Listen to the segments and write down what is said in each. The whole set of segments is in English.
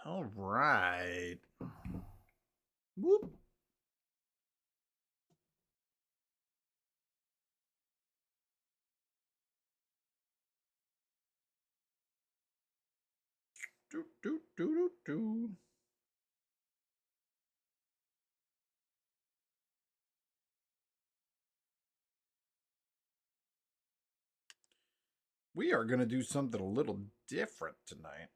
All right. Whoop. Do, do, do, do, do. We are going to do something a little different tonight.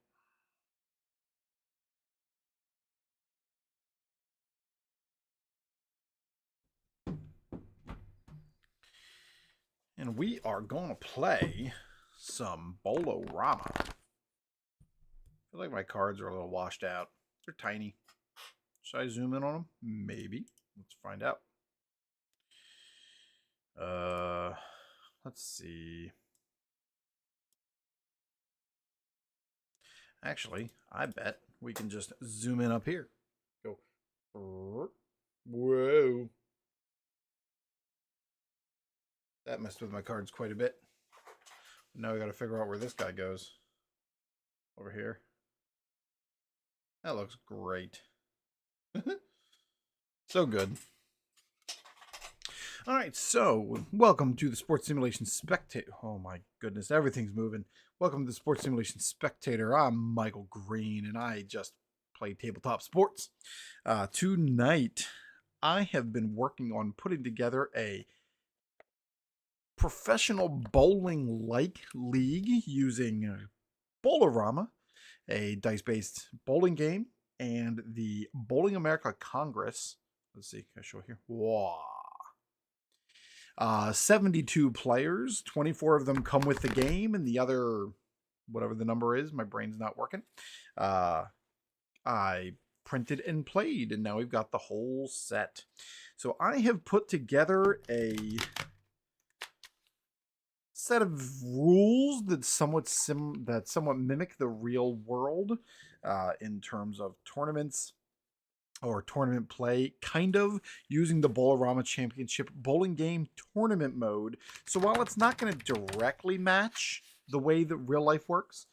And we are going to play some Bowl-o-Rama. I feel like my cards are a little washed out. They're tiny. Should I zoom in on them? Maybe. Let's find out. Let's see. Actually, I bet we can just zoom in up here. Go. Whoa. That messed with my cards quite a bit. Now we got to figure out where this guy goes. Over here. That looks great. So good. All right, so welcome to the Sports Simulation Spectator. Oh my goodness, everything's moving. Welcome to the Sports Simulation Spectator. I'm Michael Green, and I just play tabletop sports. Tonight, I have been working on putting together a professional bowling-like league using Bowl-o-Rama, a dice-based bowling game, and the Bowling America Congress. Let's see, can I show here? Wow. 72 players, 24 of them come with the game, and the other, whatever the number is, my brain's not working. I printed and played, and now we've got the whole set. So I have put together a set of rules that somewhat mimic the real world in terms of tournaments or tournament play, kind of using the Bowl-o-Rama Championship bowling game tournament mode. So while it's not going to directly match the way that real life works,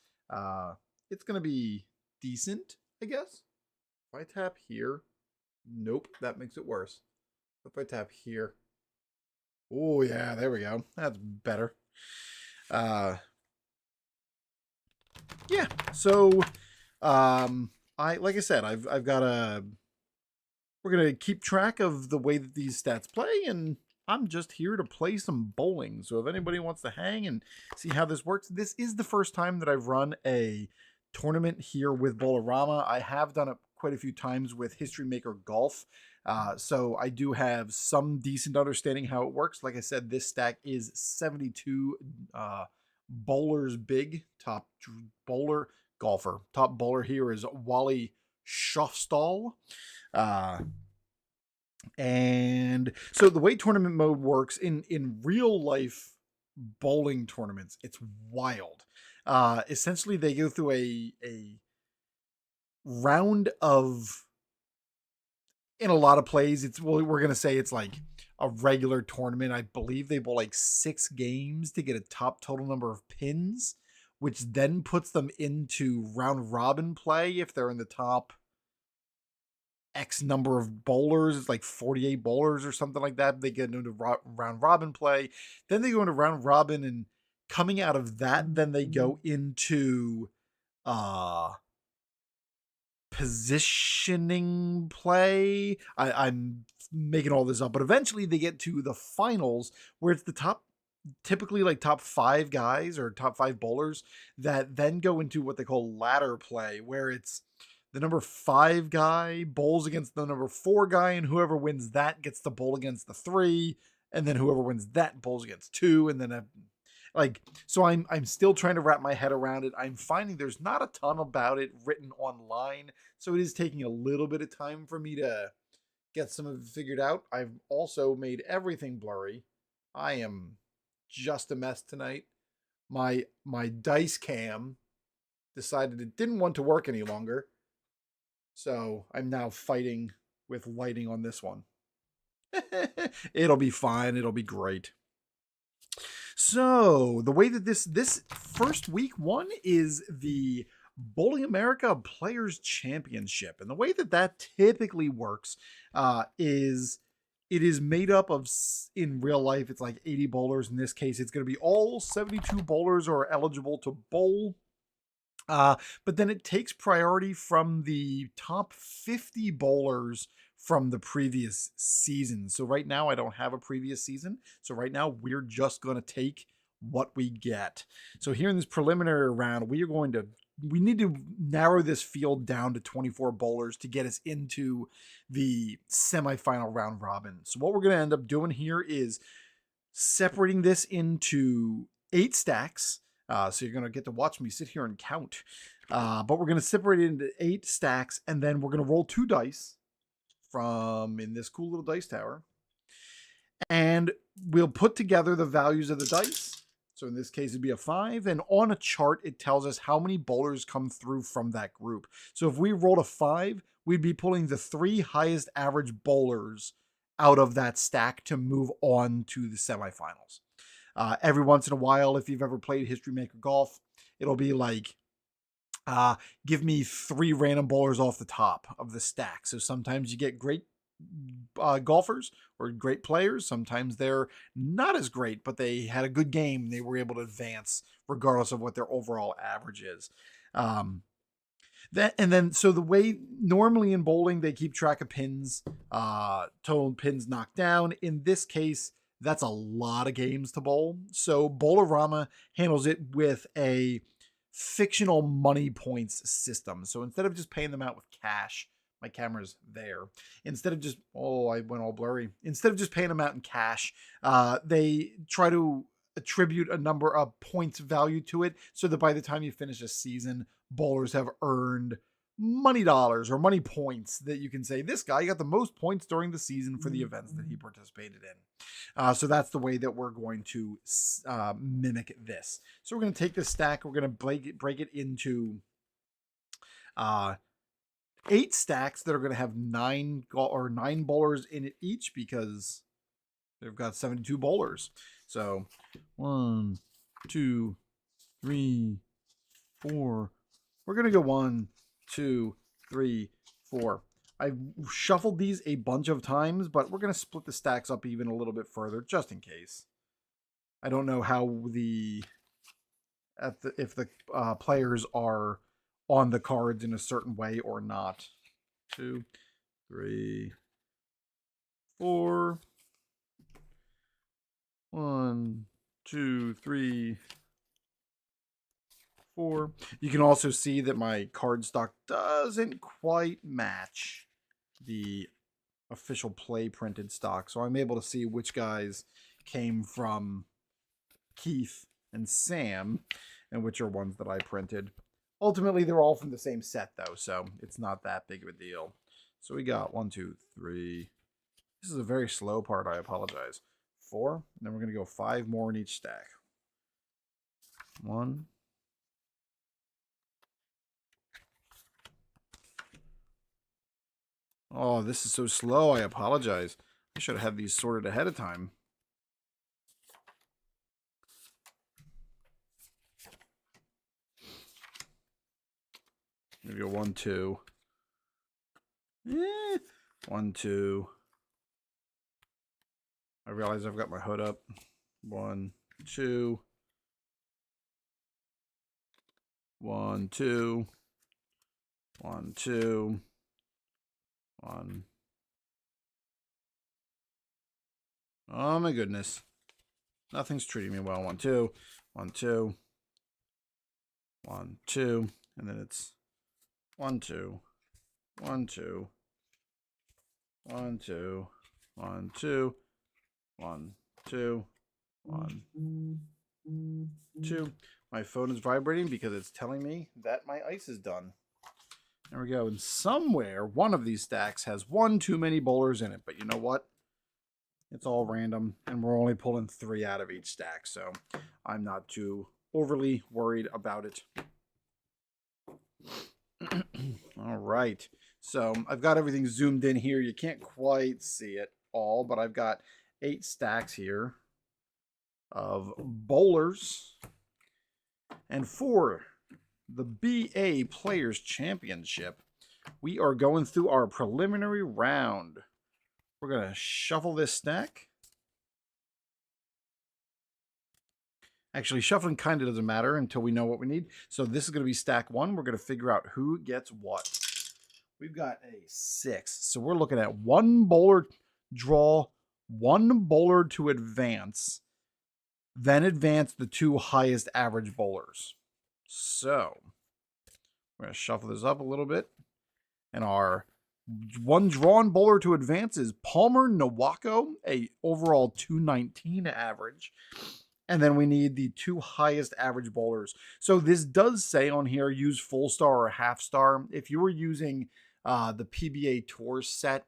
it's going to be decent, I guess. If I tap here, nope, that makes it worse. If I tap here, oh yeah, there we go. That's better. Yeah, so like I said, I've got a. We're gonna keep track of the way that these stats play, and I'm just here to play some bowling. So if anybody wants to hang and see how this works, this is the first time that I've run a tournament here with Bowl-o-Rama. I have done it quite a few times with History Maker Golf. So I do have some decent understanding how it works. Like I said, this stack is 72 bowlers big. Top bowler golfer. Top bowler here is Wally Schofstall. And so the way tournament mode works in real life bowling tournaments, it's wild. Essentially, they go through a round of, in a lot of plays, it's, well, we're gonna say it's like a regular tournament. I believe they bowl like 6 games to get a top total number of pins, which then puts them into round robin play if they're in the top X number of bowlers. It's like 48 bowlers or something like that. They get into round robin play. Then they go into round robin, and coming out of that, then they go into positioning play. I'm making all this up, but eventually they get to the finals where it's the top, typically like top 5 guys or top 5 bowlers that then go into what they call ladder play, where it's the number 5 guy bowls against the number 4 guy, and whoever wins that gets to bowl against the 3, and then whoever wins that bowls against 2, and then so I'm still trying to wrap my head around it. I'm finding there's not a ton about it written online, so it is taking a little bit of time for me to get some of it figured out. I've also made everything blurry. I am just a mess tonight. My dice cam decided it didn't want to work any longer. So I'm now fighting with lighting on this one. It'll be fine. It'll be great. So the way that this first week one is the Bowling America Players Championship. And the way that that typically works is it is made up of, in real life, it's like 80 bowlers. In this case, it's going to be all 72 bowlers are eligible to bowl. But then it takes priority from the top 50 bowlers from the previous season. So right now, I don't have a previous season. So right now, we're just going to take what we get. So here in this preliminary round, we need to narrow this field down to 24 bowlers to get us into the semifinal round robin. So what we're going to end up doing here is separating this into 8 stacks. So you're going to get to watch me sit here and count. But we're going to separate it into 8 stacks, and then we're going to roll 2 dice from in this cool little dice tower. And we'll put together the values of the dice. So in this case, it'd be a 5. And on a chart, it tells us how many bowlers come through from that group. So if we rolled a 5, we'd be pulling the 3 highest average bowlers out of that stack to move on to the semifinals. Every once in a while, if you've ever played History Maker Golf, it'll be like, give me 3 random bowlers off the top of the stack. So sometimes you get great golfers or great players. Sometimes they're not as great, but they had a good game. They were able to advance regardless of what their overall average is. So the way normally in bowling, they keep track of pins, total pins knocked down. In this case, that's a lot of games to bowl. So Bowl-o-Rama handles it with a fictional money points system. So instead of just paying them out with cash, my camera's there. Instead of just, I went all blurry. Instead of just paying them out in cash, they try to attribute a number of points value to it so that by the time you finish a season, bowlers have earned money dollars or money points that you can say, this guy got the most points during the season for the events that he participated in. So that's the way that we're going to mimic this. So we're going to take this stack, we're going to break it into 8 stacks that are going to have 9 bowlers in it each because they've got 72 bowlers. So 1, 2, 3, 4. We're going to go 1, 2, 3, 4. I've shuffled these a bunch of times, but we're going to split the stacks up even a little bit further just in case. I don't know how if the players are on the cards in a certain way or not. 2, 3, 4. 1, 2, 3, 4. You can also see that my card stock doesn't quite match the official Play printed stock. So I'm able to see which guys came from Keith and Sam and which are ones that I printed. Ultimately, they're all from the same set, though, so it's not that big of a deal. So we got 1, 2, 3. This is a very slow part. I apologize. 4. And then we're going to go 5 more in each stack. 1. Oh, this is so slow. I apologize. I should have had these sorted ahead of time. Maybe a 1, 2. 1, 2. I realize I've got my hood up. 1, 2. 1, 2. 1, 2. 1. Oh my goodness. Nothing's treating me well. 1, 2. 1, 2. 1, 2. And then it's 1, 2. 1, 2. 1, 2. 1, 2. 1, 2. 1, 2. My phone is vibrating because it's telling me that my ice is done. There we go. And somewhere, one of these stacks has 1 too many bowlers in it. But you know what? It's all random, and we're only pulling 3 out of each stack. So I'm not too overly worried about it. All right. So I've got everything zoomed in here. You can't quite see it all, but I've got 8 stacks here of bowlers and 4 the BA Players Championship. We are going through our preliminary round. We're going to shuffle this stack. Actually, shuffling kind of doesn't matter until we know what we need. So this is going to be stack 1. We're going to figure out who gets what. We've got a 6. So we're looking at 1 bowler draw, 1 bowler to advance, then advance the 2 highest average bowlers. So we're going to shuffle this up a little bit. And our 1 drawn bowler to advance is Palmer Nawako, a overall 219 average. And then we need the 2 highest average bowlers. So this does say on here, use full star or half star. If you were using the PBA Tour set,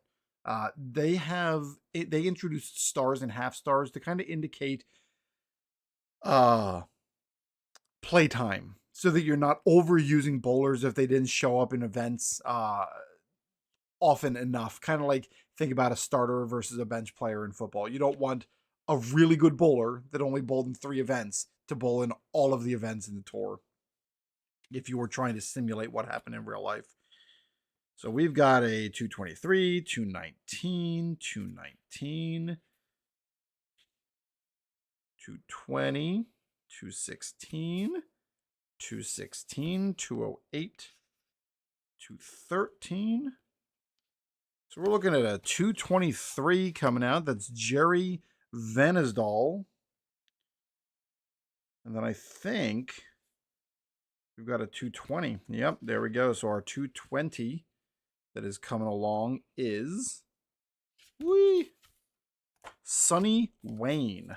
they introduced stars and half stars to kind of indicate playtime, so that you're not overusing bowlers if they didn't show up in events often enough. Kind of like think about a starter versus a bench player in football. You don't want a really good bowler that only bowled in 3 events to bowl in all of the events in the tour if you were trying to simulate what happened in real life. So we've got a 223, 219, 219, 220, 216, 216, 208, 213. So we're looking at a 223 coming out. That's Jerry Venisdal. And then I think we've got a 220. Yep, there we go. So our 220 that is coming along is Sonny Wayne.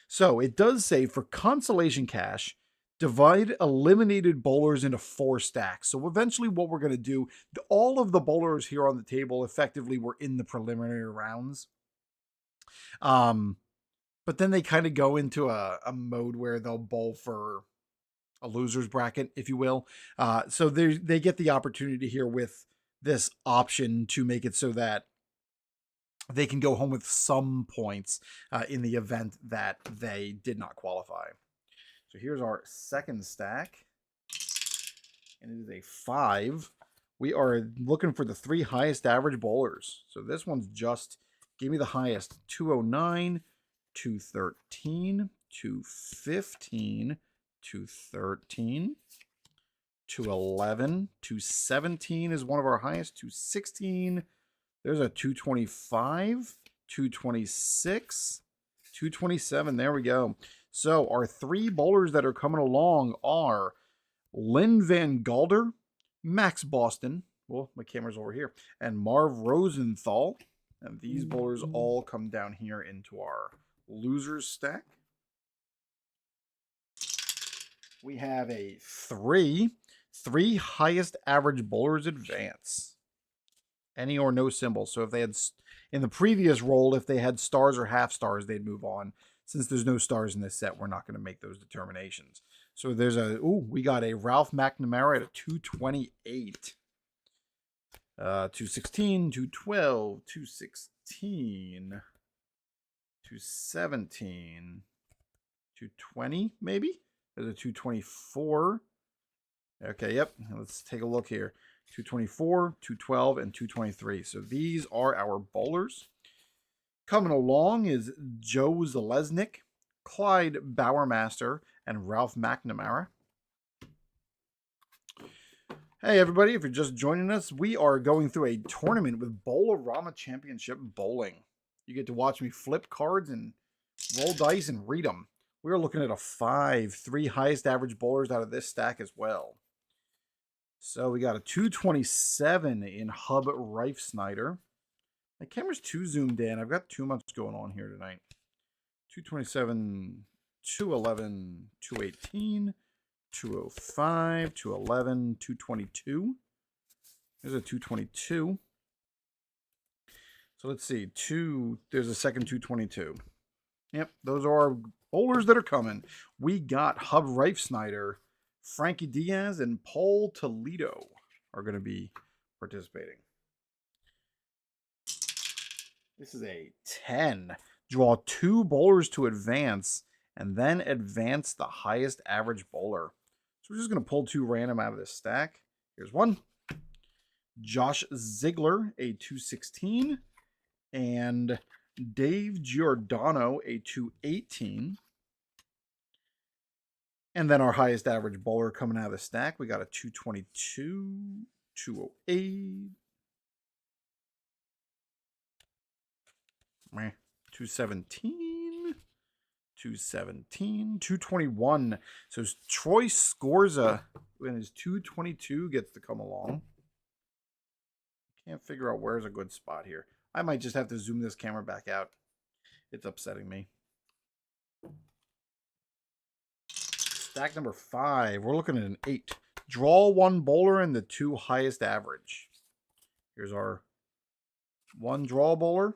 So it does say for consolation cash, divide eliminated bowlers into 4 stacks. So eventually what we're going to do, all of the bowlers here on the table effectively were in the preliminary rounds. But then they kind of go into a mode where they'll bowl for a loser's bracket, if you will. So they get the opportunity here with this option to make it so that they can go home with some points in the event that they did not qualify. So here's our second stack, and it is a 5. We are looking for the 3 highest average bowlers. So this one's just, give me the highest, 209, 213, 215, 213, 211, 217 is one of our highest, 216. There's a 225, 226, 227. There we go. So our 3 bowlers that are coming along are Lynn Van Galder, Max Boston. Well, my camera's over here. And Marv Rosenthal. And these bowlers all come down here into our losers stack. We have a 3 highest average bowlers advance. Any or no symbol. So if they had, in the previous roll, if they had stars or half stars, they'd move on. Since there's no stars in this set, we're not going to make those determinations. So there's we got a Ralph McNamara at a 228. 216, 212, 216, 217, 220, maybe? There's a 224. Okay, yep. Let's take a look here. 224, 212, and 223. So these are our bowlers. Coming along is Joe Zalesnik, Clyde Bowermaster, and Ralph McNamara. Hey everybody, if you're just joining us, we are going through a tournament with Bowl-o-Rama Championship Bowling. You get to watch me flip cards and roll dice and read them. We're looking at a 5, 3 highest average bowlers out of this stack as well. So we got a 227 in Hub Rife Snyder. My camera's too zoomed in. I've got too much going on here tonight. 227, 211, 218, 205, 211, 222. There's a 222. So let's see. There's a second 222. Yep, those are our bowlers that are coming. We got Hub Rife Snyder, Frankie Diaz, and Paul Toledo are going to be participating. This is a 10. Draw 2 bowlers to advance, and then advance the highest average bowler. So we're just going to pull 2 random out of this stack. Here's one. Josh Ziegler, a 216. And Dave Giordano, a 218. And then our highest average bowler coming out of the stack, we got a 222, 208, 217, 217, 221. So Troy Scorza, when his 222 gets to come along. Can't figure out where's a good spot here. I might just have to zoom this camera back out. It's upsetting me. Stack number 5. We're looking at an 8. Draw 1 bowler and the 2 highest average. Here's our 1 draw bowler.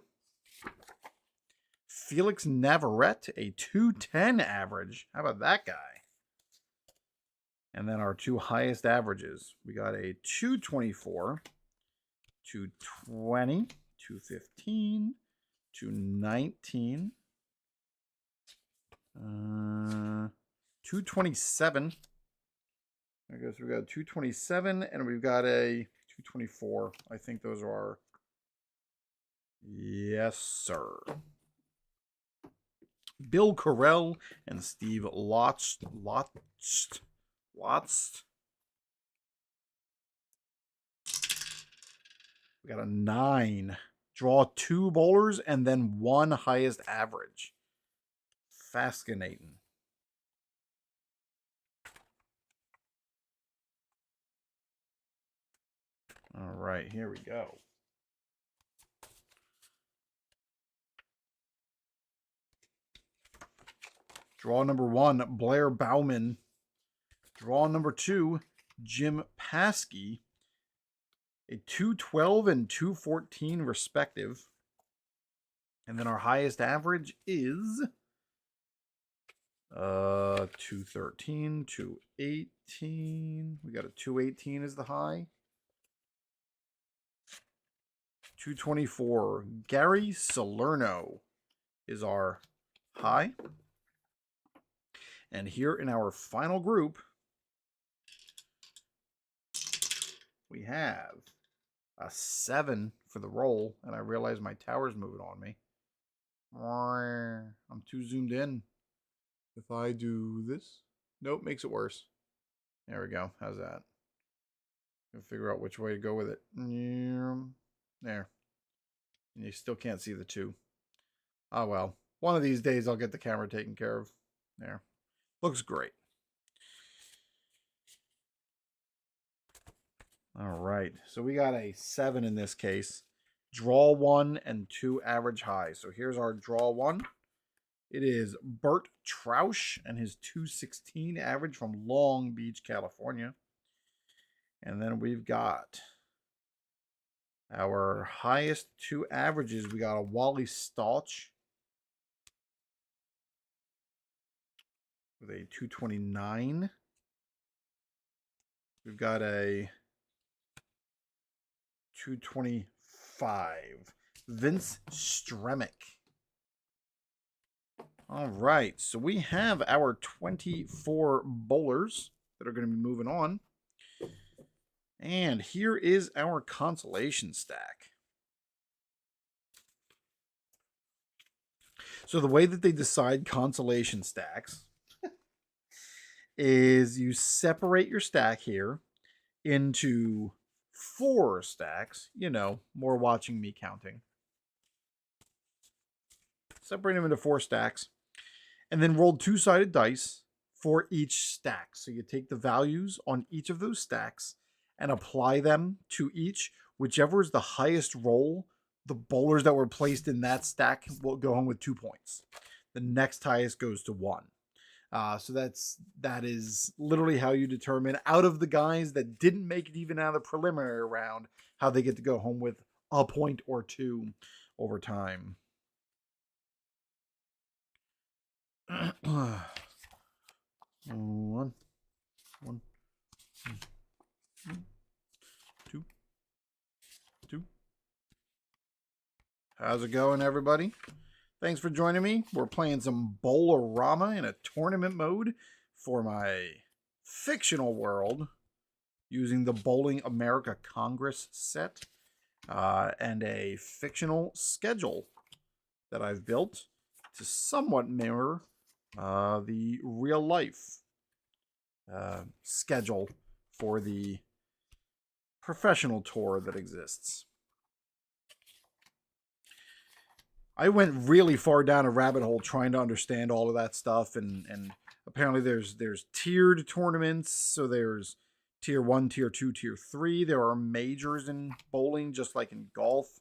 Felix Navarrete, a 210 average. How about that guy? And then our 2 highest averages. We got a 224, 220, 215, 219, 227. I guess we got 227 and we've got a 224. I think those are our... Yes, sir. Bill Carell and Steve Lotz. We got a 9. Draw 2 bowlers and then 1 highest average. Fascinating. All right, here we go. Draw number 1, Blair Bauman. Draw number 2, Jim Paskey. A 212 and 214 respective. And then our highest average is 213, 218. We got a 218 as the high. 224. Gary Salerno is our high. And here in our final group, we have a 7 for the roll. And I realize my tower's moving on me. I'm too zoomed in. If I do this, nope, makes it worse. There we go. How's that? I'll figure out which way to go with it. There. And you still can't see the 2. Oh well. One of these days I'll get the camera taken care of. There. Looks great. All right. So we got a 7 in this case. Draw 1 and 2 average highs. So here's our draw 1. It is Bert Trausch and his 216 average from Long Beach, California. And then we've got our highest 2 averages. We got a Wally Stauch with a 229. We've got a 225. Vince Stremick. All right, so we have our 24 bowlers that are going to be moving on. And here is our consolation stack. So the way that they decide consolation stacks is you separate your stack here into 4 stacks. You know, more watching me counting. Separate them into 4 stacks. And then roll 2-sided dice for each stack. So you take the values on each of those stacks and apply them to each. Whichever is the highest roll, the bowlers that were placed in that stack will go home with 2 points. The next highest goes to 1. So that is literally how you determine, out of the guys that didn't make it even out of the preliminary round, how they get to go home with a point or 2 over time. One, 2, 2. How's it going, everybody? Thanks for joining me. We're playing some Bowl-o-Rama in a tournament mode for my fictional world using the Bowling America Congress set and a fictional schedule that I've built to somewhat mirror the real life schedule for the professional tour that exists. I went really far down a rabbit hole trying to understand all of that stuff, and apparently there's tiered tournaments. So there's tier 1, tier 2, tier 3. There are majors in bowling, just like in golf.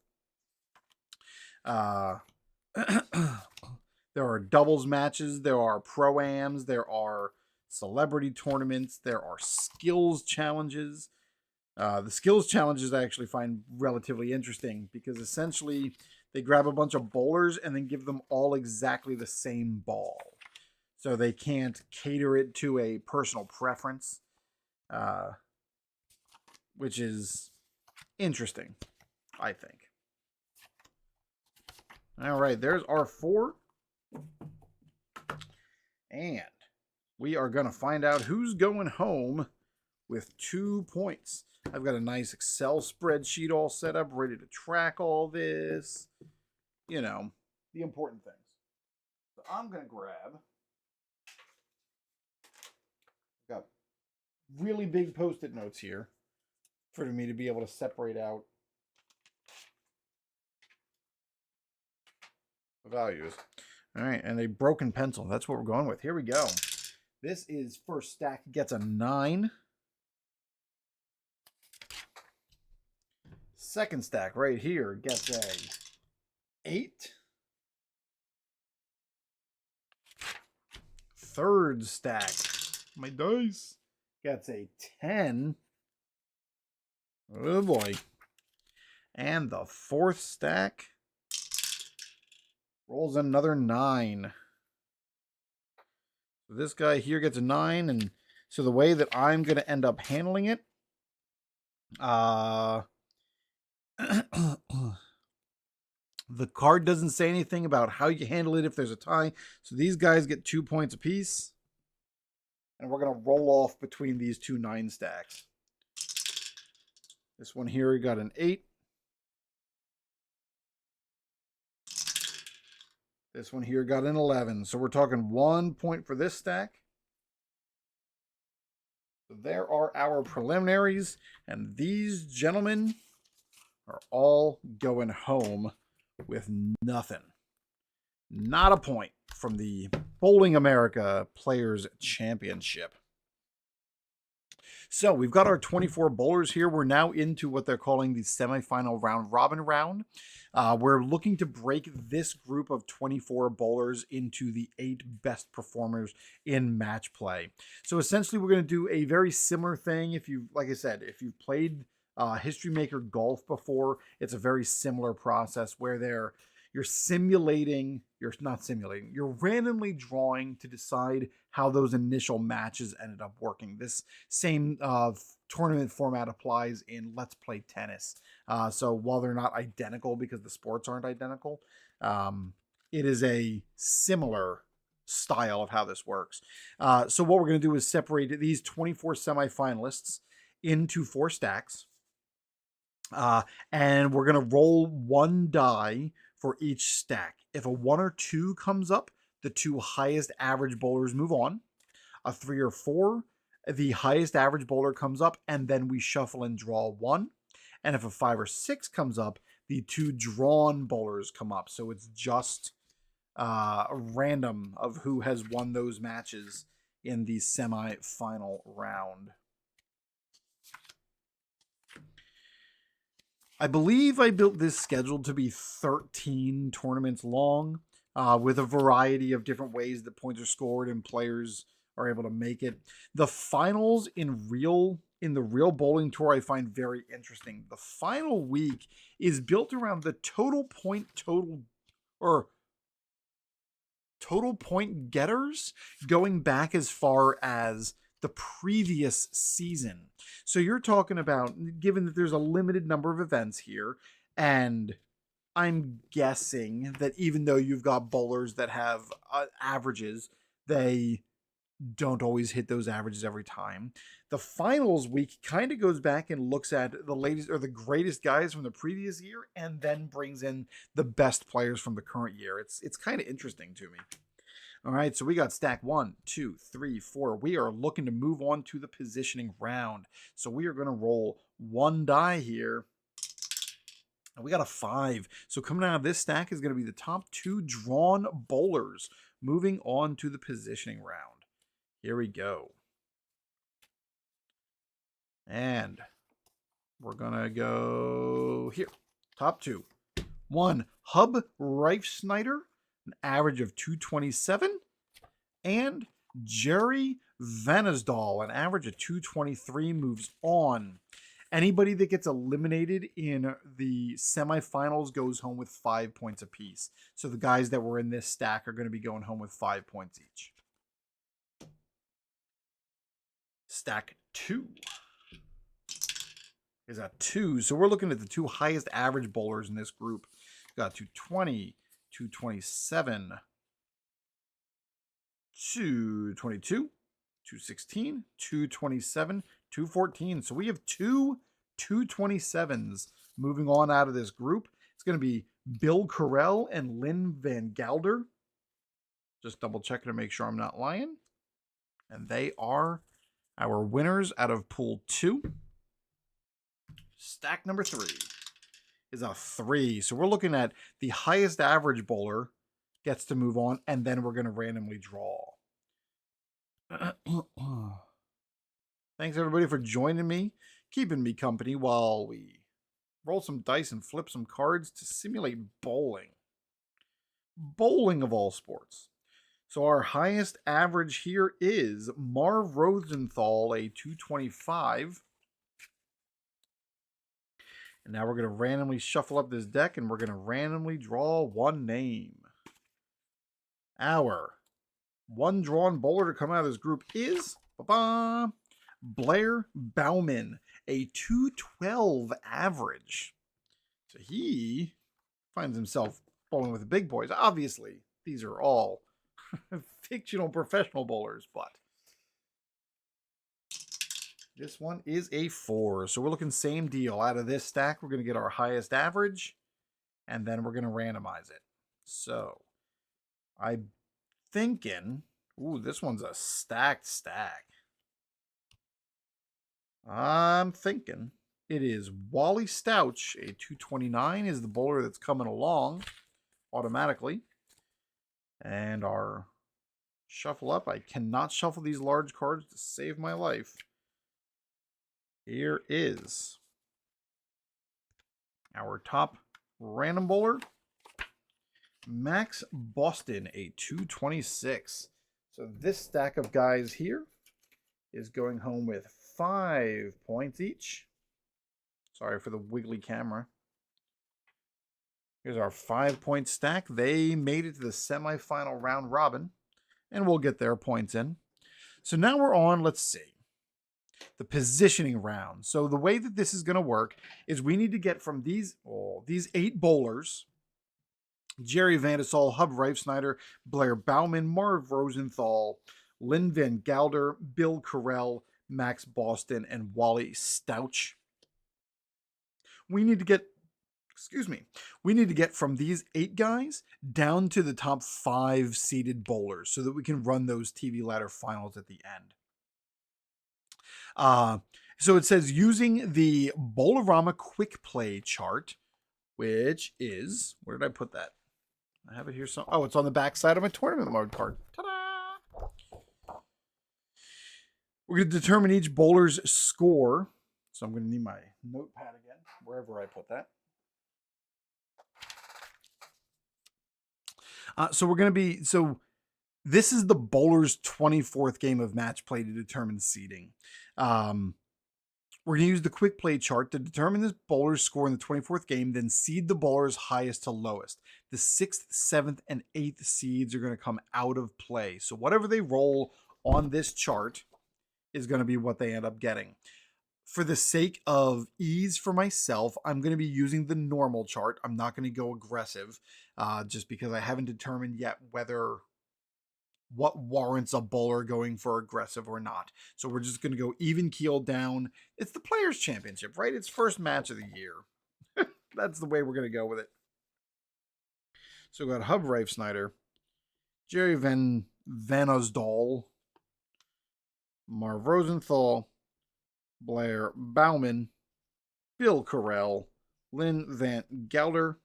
There are doubles matches. There are pro-ams. There are celebrity tournaments. There are skills challenges. The skills challenges I actually find relatively interesting because essentially they grab a bunch of bowlers and then give them all exactly the same ball. So they can't cater it to a personal preference, which is interesting, I think. All right, there's our 4. And we are going to find out who's going home with 2 points. I've got a nice Excel spreadsheet all set up, ready to track all this. You know, the important things. So I'm going to grab. Got really big Post-it notes here for me to be able to separate out the values. All right, and a broken pencil. That's what we're going with. Here we go. This is first stack gets a 9. Second stack right here gets a 8. Third stack, my dice, gets a 10. Oh boy. And the fourth stack rolls another 9. So this guy here gets a 9, and so the way that I'm going to end up handling it, the card doesn't say anything about how you handle it if there's a tie. So these guys get 2 points apiece. And we're going to roll off between these 2 9 stacks. This one here got an 8. This one here got an 11. So we're talking 1 point for this stack. So there are our preliminaries. And these gentlemen are all going home with nothing. Not a point from the Bowling America Players Championship. So we've got our 24 bowlers here. We're now into what they're calling the semifinal round robin round. We're looking to break this group of 24 bowlers into the 8 best performers in match play. So essentially we're going to do a very similar thing. If you, like I said, if you've played History Maker Golf before, it's a very similar process where you're randomly drawing to decide how those initial matches ended up working. This same tournament format applies in Let's Play Tennis. So while they're not identical because the sports aren't identical, it is a similar style of how this works. So what we're going to do is separate these 24 semifinalists into 4 stacks. And we're going to roll 1 die for each stack. If a 1 or 2 comes up, the 2 highest average bowlers move on. A 3 or 4, the highest average bowler comes up, and then we shuffle and draw 1. And if a 5 or 6 comes up, the 2 drawn bowlers come up. So it's just random of who has won those matches in the semi-final round. I believe I built this schedule to be 13 tournaments long, with a variety of different ways that points are scored and players are able to make it. The finals in the real bowling tour I find very interesting. The final week is built around the total point getters going back as far as the previous season. So you're talking about, given that there's a limited number of events here, and I'm guessing that even though you've got bowlers that have averages, they don't always hit those averages every time. The finals week kind of goes back and looks at the latest or the greatest guys from the previous year and then brings in the best players from the current year. It's kind of interesting to me. All right, so we got stack 1, 2, 3, 4. We are looking to move on to the positioning round. So we are going to roll 1 die here. And we got a 5. So coming out of this stack is going to be the top 2 drawn bowlers. Moving on to the positioning round. Here we go. And we're going to go here. Top 2. 1, Hub Reifsnyder, an average of 227. And Jerry Vanesdahl, an average of 223, moves on. Anybody that gets eliminated in the semifinals goes home with 5 points apiece. So the guys that were in this stack are going to be going home with 5 points each. Stack 2 is a 2. So we're looking at the 2 highest average bowlers in this group. We've got 220, 227, 222, 216, 227, 214. So we have 2 227s moving on out of this group. It's going to be Bill Carell and Lynn Van Gelder. Just double checking to make sure I'm not lying. And they are our winners out of pool 2. Stack number 3 is a 3. So we're looking at the highest average bowler gets to move on, and then we're going to randomly draw. Thanks everybody for joining me, keeping me company while we roll some dice and flip some cards to simulate bowling. Bowling of all sports. So our highest average here is Marv Rosenthal, a 225. And now we're going to randomly shuffle up this deck and we're going to randomly draw 1 name. Our 1 drawn bowler to come out of this group is Blair Bauman, a 212 average. So he finds himself bowling with the big boys. Obviously, these are all fictional professional bowlers, but this one is a 4. So we're looking same deal. Out of this stack, we're going to get our highest average, and then we're going to randomize it. So I'm thinking, ooh, this one's a stacked stack. I'm thinking it is Wally Stouch, a 229 is the bowler that's coming along automatically. And our shuffle up. I cannot shuffle these large cards to save my life. Here is our top random bowler, Max Boston, a 226. So this stack of guys here is going home with 5 points each. Sorry for the wiggly camera. Here's our 5-point stack. They made it to the semifinal round robin, and we'll get their points in. So now we're on, let's see, the positioning round. So the way that this is going to work is we need to get from these 8 bowlers, Jerry Vandesal, Hub Reifsnyder, Blair Bauman, Marv Rosenthal, Lynn Van Gelder, Bill Carell, Max Boston, and Wally Stouch. We need to get from these 8 guys down to the top 5 seeded bowlers so that we can run those TV ladder finals at the end. So it says using the Bowl-o-Rama quick play chart, which is, where did I put that? I have it here. Oh, it's on the back side of my tournament mode card. Ta-da! We're going to determine each bowler's score. So I'm going to need my notepad again, wherever I put that. So this is the bowler's 24th game of match play to determine seeding. We're going to use the quick play chart to determine this bowler's score in the 24th game, then seed the bowlers highest to lowest. The 6th, 7th, and 8th seeds are going to come out of play. So whatever they roll on this chart is going to be what they end up getting. For the sake of ease for myself, I'm going to be using the normal chart. I'm not going to go aggressive just because I haven't determined yet whether what warrants a bowler going for aggressive or not. So we're just going to go even keel down. It's the Players' Championship, right? It's first match of the year. That's the way we're going to go with it. So we got Hub Rafe Snyder, Jerry Van Osdol, Marv Rosenthal, Blair Bauman, Bill Carell, Lynn Van Gelder,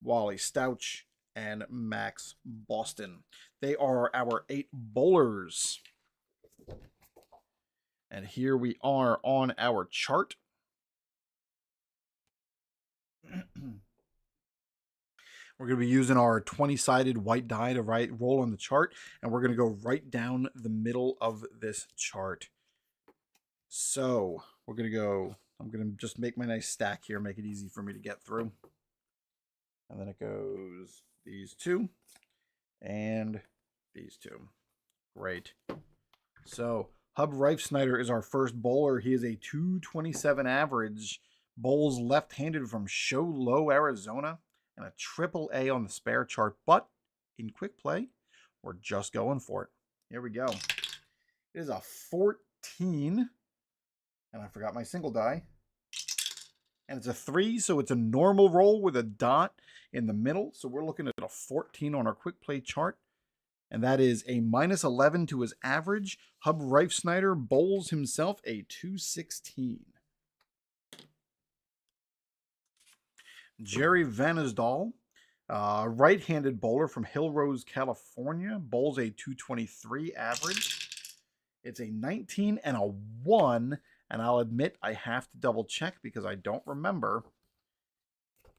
Wally Stouch, and Max Boston. They are our 8 bowlers. And here we are on our chart. We're going to be using our 20-sided white die to roll on the chart, and we're going to go right down the middle of this chart. So we're going to go, I'm going to just make my nice stack here, make it easy for me to get through. And then it goes these 2 and these 2. Great. So Hub Rafe Snyder is our first bowler. He is a 227 average, bowls left-handed from Show Low, Arizona, and a triple A on the spare chart. But in quick play, we're just going for it. Here we go. It is a 14, and I forgot my single die. And it's a 3, so it's a normal roll with a dot in the middle. So we're looking at a 14 on our quick play chart. And that is a -11 to his average. Hub Rafe Snyder bowls himself a 216. Jerry Van Osdol, right-handed bowler from Hill Rose, California, bowls a 223 average. It's a 19 and a 1, and I'll admit I have to double check because I don't remember.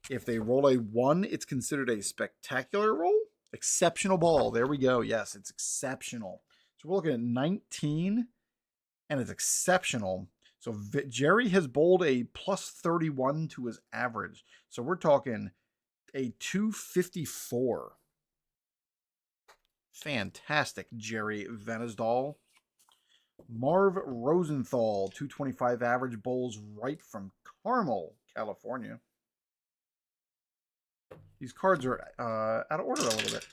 If they roll a 1, it's considered a spectacular roll. Exceptional ball. There we go. Yes, it's exceptional. So we're looking at 19, and it's exceptional. So Jerry has bowled a +31 to his average. So we're talking a 254. Fantastic, Jerry Van Osdol. Marv Rosenthal, 225 average, bowls right from Carmel, California. These cards are out of order a little bit.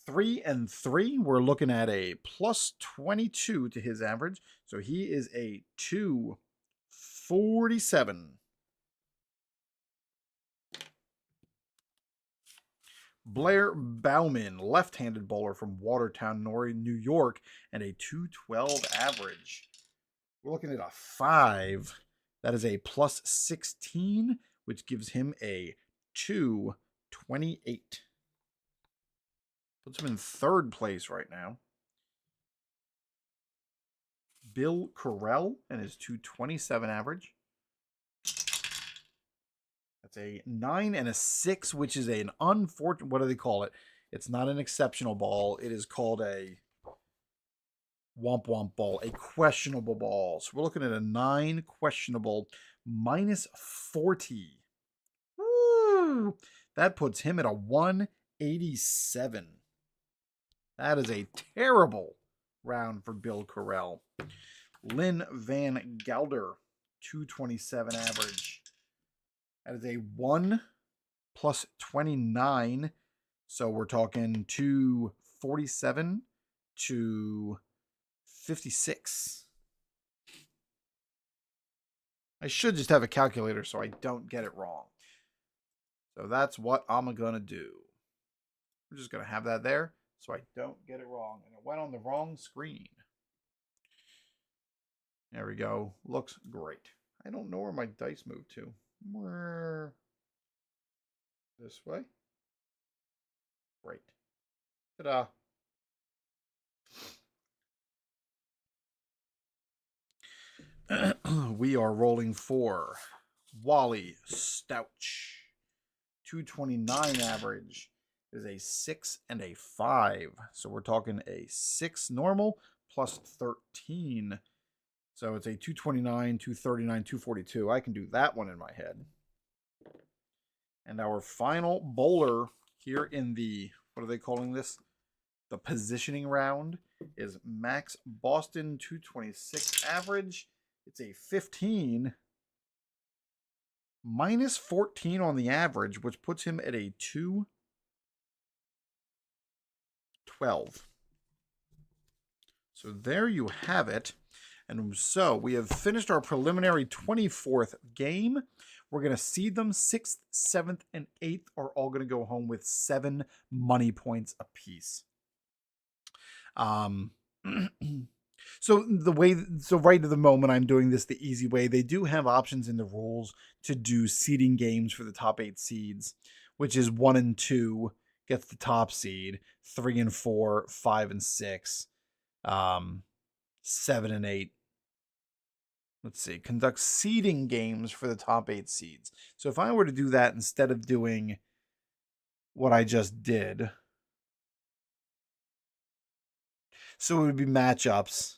3 and 3, we're looking at a +22 to his average. So he is a 247. Blair Bauman, left-handed bowler from Watertown, New York, and a 212 average. We're looking at a 5. That is a +16, which gives him a 228. Puts him in 3rd place right now. Bill Carell and his 227 average. That's a 9 and a 6, which is an unfortunate, what do they call it? It's not an exceptional ball. It is called a womp womp ball, a questionable ball. So we're looking at a 9 questionable -40. Woo! That puts him at a 187. That is a terrible round for Bill Carell. Lynn Van Gelder, 227 average. That is a 1 +29. So we're talking 247 to 56. I should just have a calculator so I don't get it wrong. So that's what I'm going to do. We're just going to have that there so I don't get it wrong. And it went on the wrong screen. There we go. Looks great. I don't know where my dice moved to. Where? This way? Great. Ta-da. We are rolling for Wally Stouch. 229 average is a 6 and a 5. So we're talking a 6 normal +13. So it's a 229, 239, 242. I can do that one in my head. And our final bowler here in the, what are they calling this? The positioning round is Max Boston, 226 average. It's a 15 -14 on the average, which puts him at a 212. So there you have it. And so we have finished our preliminary 24th game. We're going to seed them. 6th, 7th, and 8th are all going to go home with 7 money points apiece. So right at the moment I'm doing this the easy way. They do have options in the rules to do seeding games for the top 8 seeds, which is 1 and 2 gets the top seed, 3 and 4, 5 and 6, 7 and 8. Let's see, conduct seeding games for the top 8 seeds. So if I were to do that instead of doing what I just did, so it would be matchups.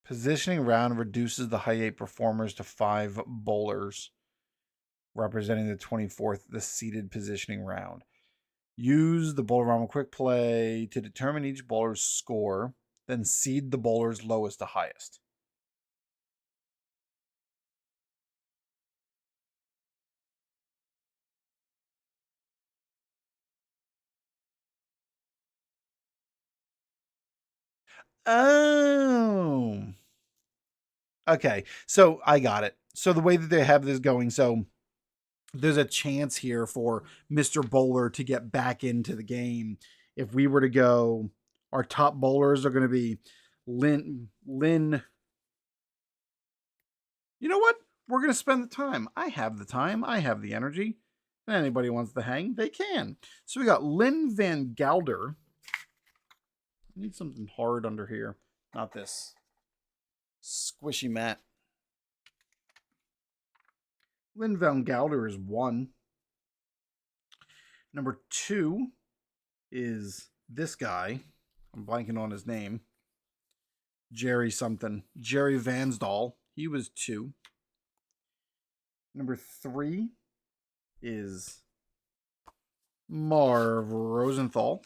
Positioning round reduces the high 8 performers to 5 bowlers, representing the 24th, the seeded positioning round. Use the Bowl-o-Rama quick play to determine each bowler's score, then seed the bowlers lowest to highest. Oh. Okay, so I got it. So the way that they have this going, so there's a chance here for Mr. Bowler to get back into the game. If we were to go, our top bowlers are going to be Lynn. You know what? We're going to spend the time. I have the time. I have the energy. If anybody wants to hang, they can. So we got Lynn Van Gelder. I need something hard under here. Not this squishy mat. Lynn Van Gelder is 1. Number 2 is this guy. I'm blanking on his name. Jerry something. Jerry Vansdal. He was 2. Number 3 is Marv Rosenthal.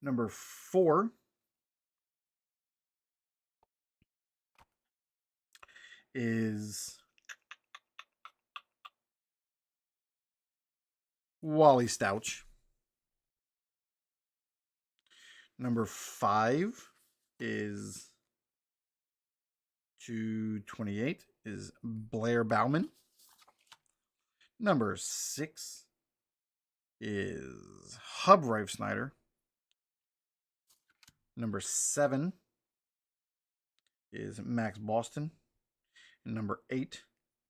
Number 4 is Wally Stouch. Number 5 is 228 is Blair Bauman. Number 6 is Hub Rife Snyder. Number 7 is Max Boston. And number 8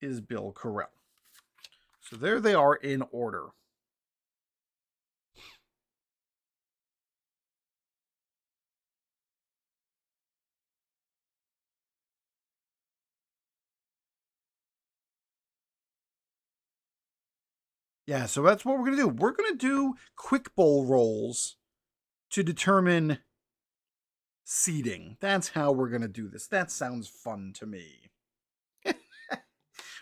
is Bill Carell. So there they are in order. Yeah, so that's what we're going to do. We're going to do quick bowl rolls to determine seeding. That's how we're going to do this. That sounds fun to me.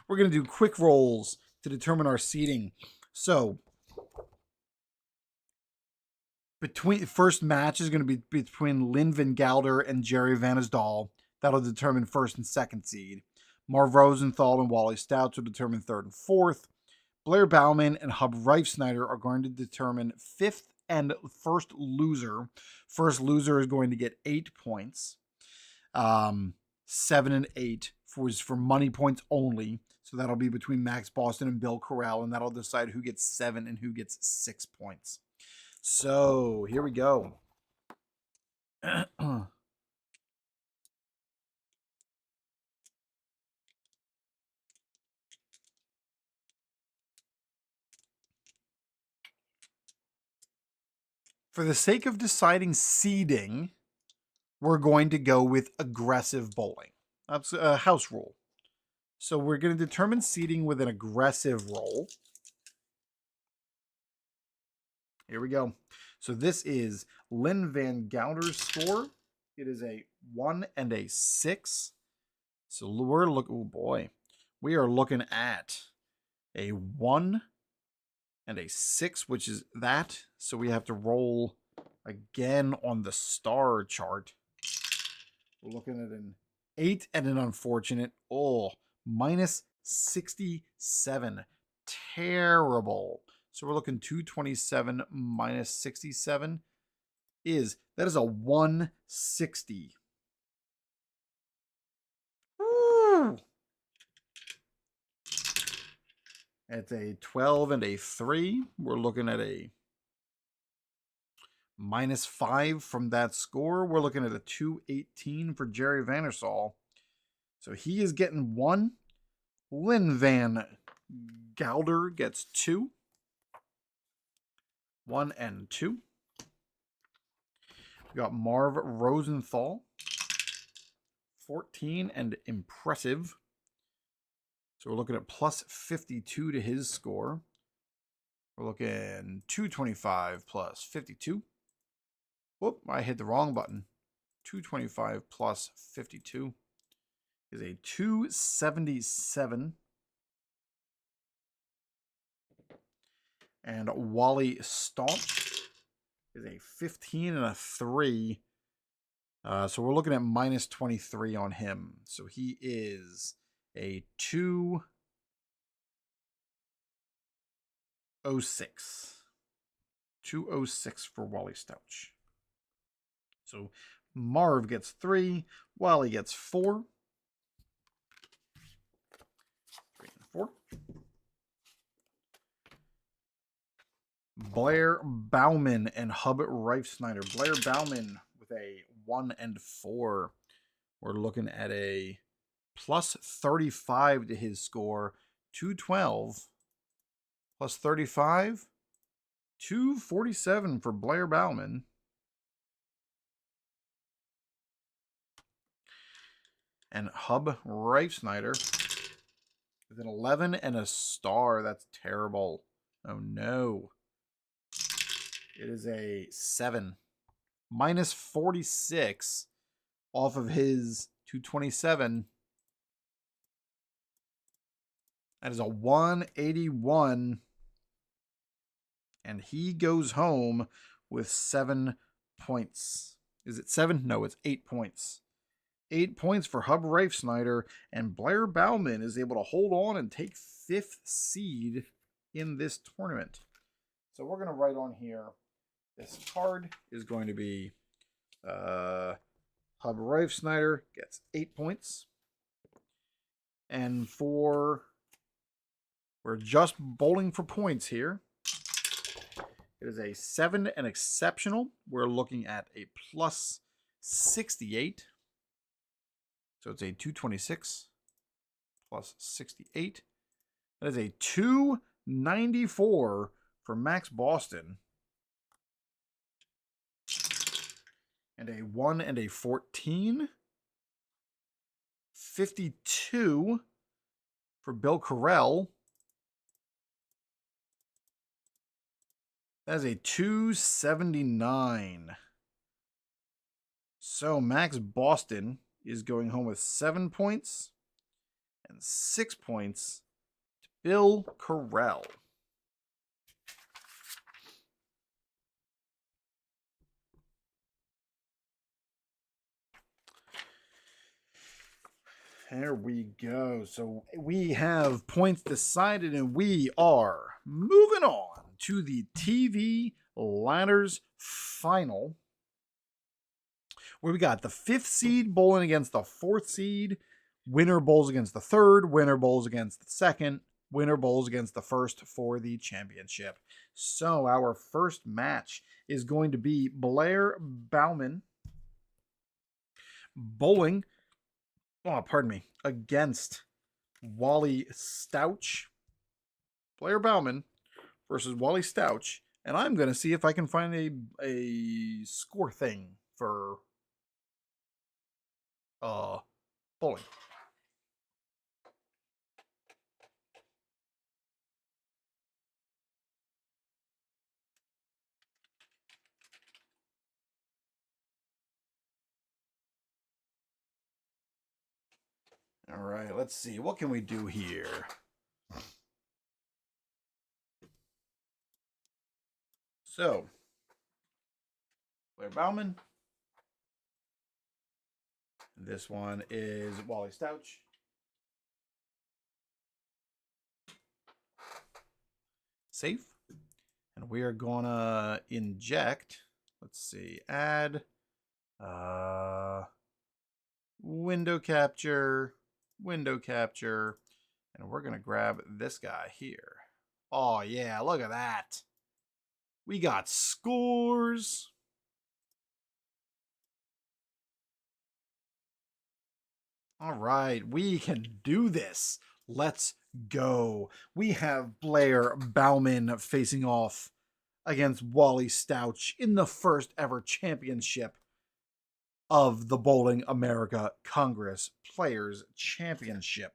We're going to do quick rolls to determine our seeding. So, first match is going to be between Lynn Van Gelder and Jerry Vansdal. That'll determine first and second seed. Marv Rosenthal and Wally Stouts will determine third and fourth. Blair Bauman and Hub Rife Snyder are going to determine fifth and first loser. First loser is going to get 8 points. 7 and 8 for money points only. So that'll be between Max Boston and Bill Corral, and that'll decide who gets 7 and who gets 6 points. So here we go. For the sake of deciding seeding, we're going to go with aggressive bowling. That's a house rule. So we're going to determine seeding with an aggressive roll. Here we go. So this is Lynn Van Gelder's score. It is a 1 and a 6. So we're looking, oh boy, we are looking at a 1 and a 6, which is that. So we have to roll again on the star chart. We're looking at an 8 and an unfortunate. Oh, minus 67. terrible. So we're looking 227 minus 67 that is a 160. Woo! It's a 12 and a 3. We're looking at a -5 from that score. We're looking at a 218 for Jerry Vandersall. So he is getting 1. Lynn Van Gelder gets 2. 1 and 2. We got Marv Rosenthal, 14 and impressive. So we're looking at plus 52 to his score. We're looking 225 plus 52. Whoop, I hit the wrong button. 225 plus 52 is a 277. And Wally Staunch is a 15 and a 3. So we're looking at minus 23 on him. So he is a 206. 206 for Wally Stouch. So Marv gets 3. Wally gets 4. 3 and 4. Blair Bauman and Hub Reifsnyder. Blair Bauman with a 1 and 4. We're looking at a plus 35 to his score. 212 plus 35. 247 for Blair Bauman. And Hub Reifsnyder with an 11 and a star. That's terrible. Oh no. It is a 7. Minus 46 off of his 227. That is a 181. And he goes home with 7 points. Is it 7? No, it's 8 points. 8 points for Hub Reifsnyder. And Blair Bauman is able to hold on and take 5th seed in this tournament. So we're going to write on here, this card is going to be Hub Reifsnyder gets 8 points. And we're just bowling for points here. It is a 7 and exceptional. We're looking at a plus 68. So it's a 226 plus 68. That is a 294 for Max Boston. And a 1 and a 14. 52 for Bill Carell. That is a 279. So Max Boston is going home with 7 points and 6 points to Bill Carell. There we go. So we have points decided, and we are moving on to the TV Ladders Final, where we got the 5th seed bowling against the 4th seed. Winner bowls against the 3rd. Winner bowls against the 2nd. Winner bowls against the 1st for the championship. So our first match is going to be Blair Bauman bowling, against Wally Stouch. Blair Bauman versus Wally Stouch. And I'm going to see if I can find a score thing for bowling. All right, let's see. What can we do here? So, Blair Bauman. This one is Wally Stouch. safe. And we are gonna inject, let's see, add window capture, and we're gonna grab this guy here. Oh yeah, look at that. We got scores. All right, we can do this. Let's go. We have Blair Bauman facing off against Wally Stouch in the first ever championship of the Bowling America Congress Players Championship.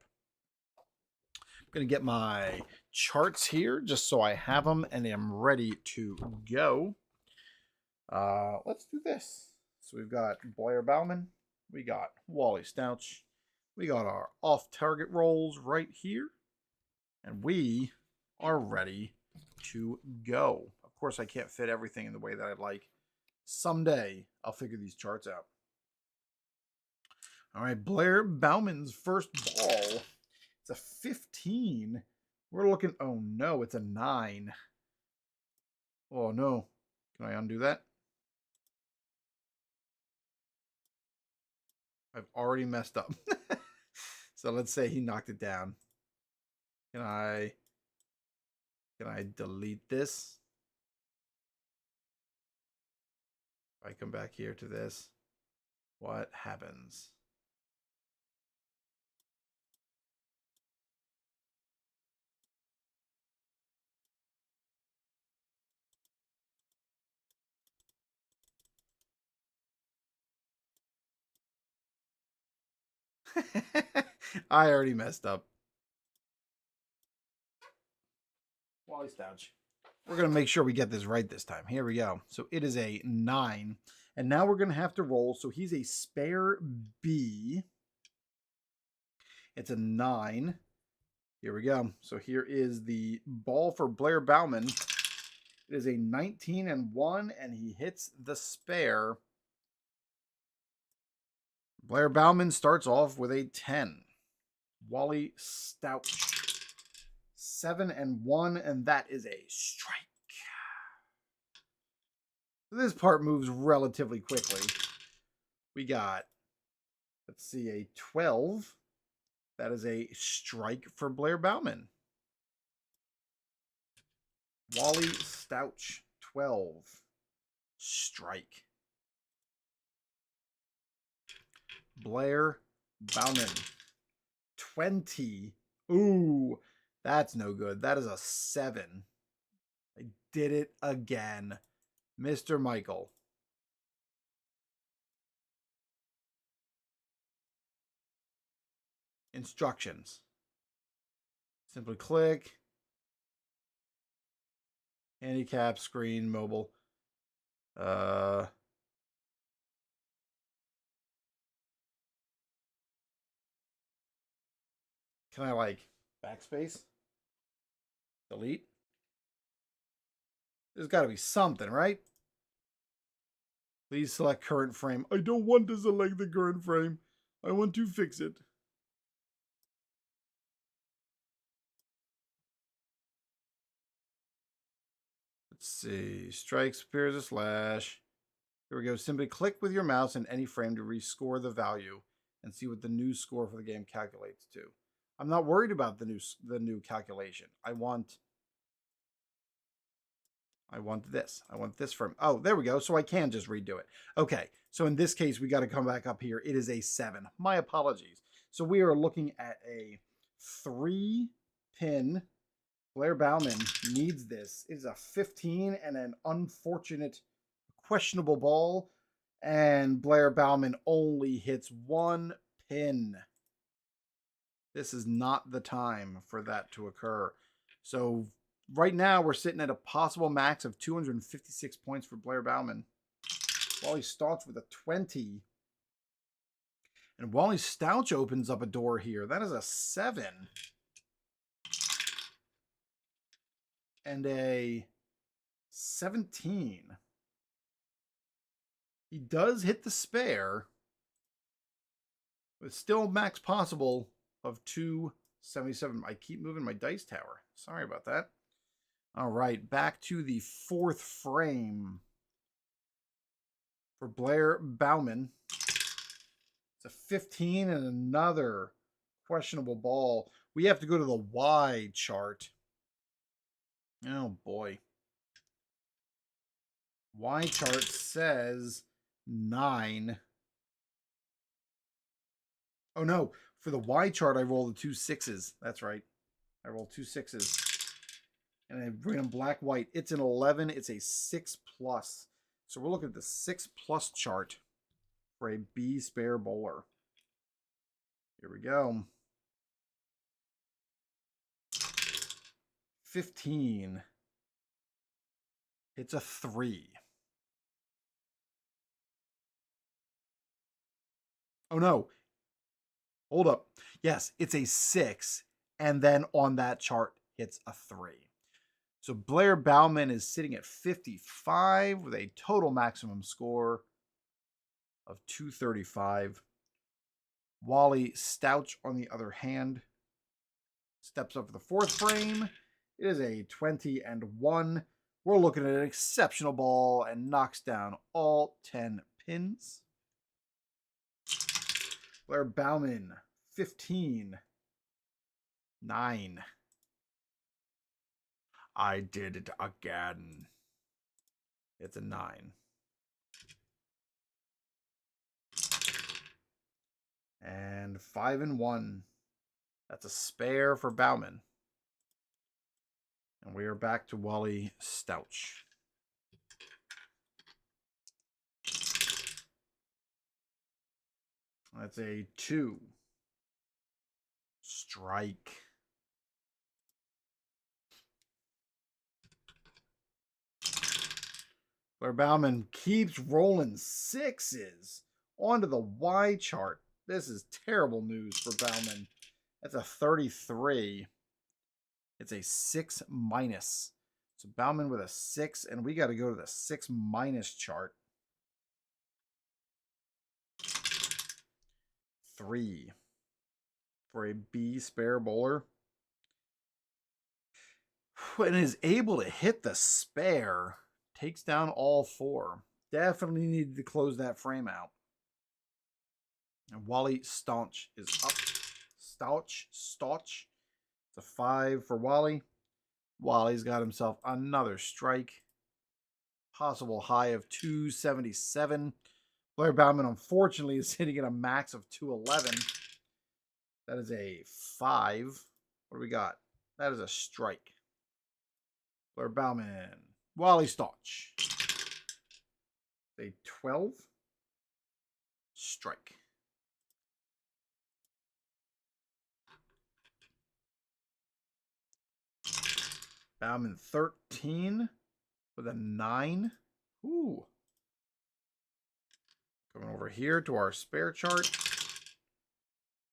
I'm going to get my charts here just so I have them and am ready to go. Let's do this. So we've got Blair Bauman, we got Wally Stouch, we got our off-target rolls right here, and we are ready to go. Of course, I can't fit everything in the way that I'd like. Someday, I'll figure these charts out. All right, Blair Bauman's first ball. It's a 15. We're looking, oh no, it's a 9. Oh no. Can I undo that? I've already messed up. So let's say he knocked it down. Can I delete this? If I come back here to this, what happens? I already messed up. Wally Stouch. We're going to make sure we get this right this time. Here we go. So it is a 9. And now we're going to have to roll. So he's a spare B. It's a 9. Here we go. So here is the ball for Blair Bauman. It is a 19 and 1, and he hits the spare. Blair Bauman starts off with a 10. Wally Stouch, 7 and 1, and that is a strike. This part moves relatively quickly. We got, let's see, a 12. That is a strike for Blair Bauman. Wally Stouch, 12. Strike. Blair Bauman, 20. Ooh, that's no good. That is a 7. I did it again. Mr. Michael. Instructions. Simply click. Handicap, screen, mobile. Can I like backspace? Delete? There's got to be something, right? Please select current frame. I don't want to select the current frame. I want to fix it. Let's see. Strikes appears a slash. Here we go. Simply click with your mouse in any frame to rescore the value and see what the new score for the game calculates to. I'm not worried about the new calculation. I want this. I want this from, oh, there we go. So I can just redo it. Okay. So in this case, we got to come back up here. It is a 7. My apologies. So we are looking at a 3-pin. Blair Bauman needs this. It is a 15 and an unfortunate, questionable ball. And Blair Bauman only hits 1 pin. This is not the time for that to occur. So right now, we're sitting at a possible max of 256 points for Blair Bauman. Wally Stouch with a 20. And Wally Stouch opens up a door here. That is a 7. And a 17. He does hit the spare. But still max possible of 277. I keep moving my dice tower. Sorry about that. All right, back to the fourth frame for Blair Bauman. It's a 15 and another questionable ball. We have to go to the Y chart. Oh boy. Y chart says 9. Oh no, for the Y chart I rolled the 2 6s. That's right. I rolled 2 6s. And I bring them black white. It's an 11. It's a 6 plus. So we're looking at the 6 plus chart for a B spare bowler. Here we go. 15. It's a 3. Oh no. Hold up. Yes, it's a 6. And then on that chart, it's a 3. So Blair Bauman is sitting at 55 with a total maximum score of 235. Wally Stouch, on the other hand, steps up for the fourth frame. It is a 20 and 1. We're looking at an exceptional ball and knocks down all 10 pins. Blair Bauman, 15. 9. I did it again. It's a 9. And 5 and 1. That's a spare for Bauman. And we are back to Wally Stouch. That's a 2. Strike. Blair Bauman keeps rolling 6s onto the Y chart. This is terrible news for Bauman. That's a 33. It's a 6 minus. So Bauman with a 6, and we got to go to the 6 minus chart. 3 for a B spare bowler. And is able to hit the spare. Takes down all 4. Definitely needed to close that frame out. And Wally Staunch is up. Stouch. It's a 5 for Wally. Wally's got himself another strike. Possible high of 277. Blair Bauman, unfortunately, is hitting at a max of 211. That is a 5. What do we got? That is a strike. Blair Bauman. Wally Staunch. A 12. Strike. Bauman 13 with a 9. Ooh. Coming over here to our spare chart.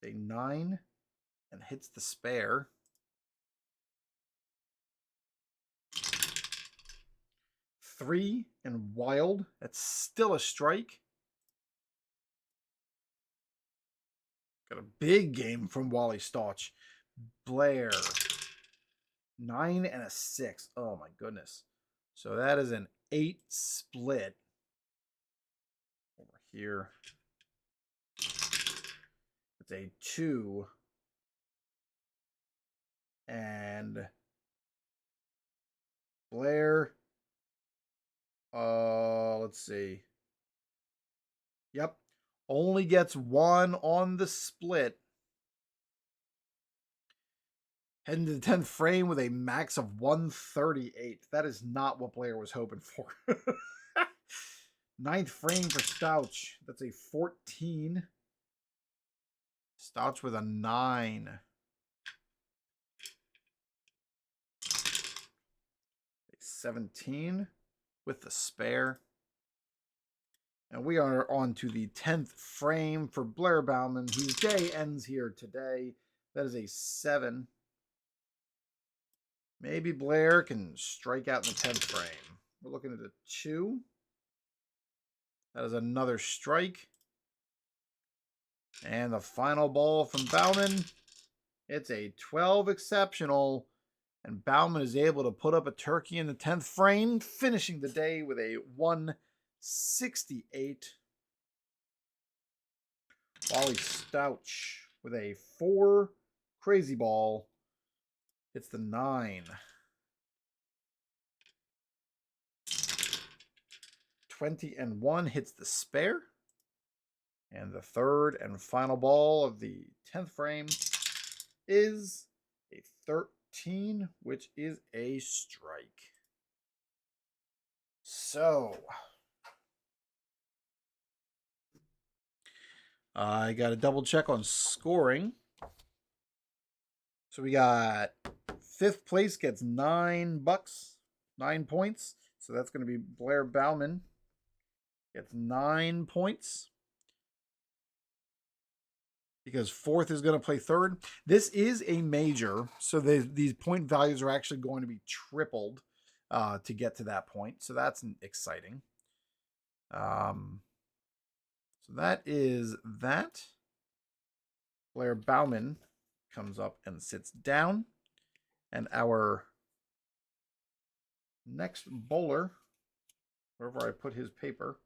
A 9 and hits the spare. 3 and wild. That's still a strike. Got a big game from Wally Staunch. Blair. 9 and a 6. Oh my goodness. So that is an 8 split. Over here. It's a 2. And Blair. Let's see. Yep. Only gets 1 on the split. Heading to the 10th frame with a max of 138. That is not what Blair was hoping for. 9th frame for Stouch. That's a 14. Stouch with a 9. A 17 with the spare. And we are on to the 10th frame for Blair Bauman, whose day ends here today. That is a 7. Maybe Blair can strike out in the 10th frame. We're looking at a 2. That is another strike. And the final ball from Bauman. It's a 12 exceptional And Bauman is able to put up a turkey in the 10th frame, finishing the day with a 168. Wally Stouch with a 4. Crazy ball. Hits the 9. 20 and 1 hits the spare. And the third and final ball of the 10th frame is a 13, which is a strike. So I got to double check on scoring. So we got 5th place gets $9, 9 points. So that's going to be Blair Bauman. Gets 9 points. Because 4th is going to play 3rd. This is a major, so these point values are actually going to be tripled to get to that point. So that's exciting. So that is that. Blair Bauman comes up and sits down. And our next bowler, wherever I put his paper,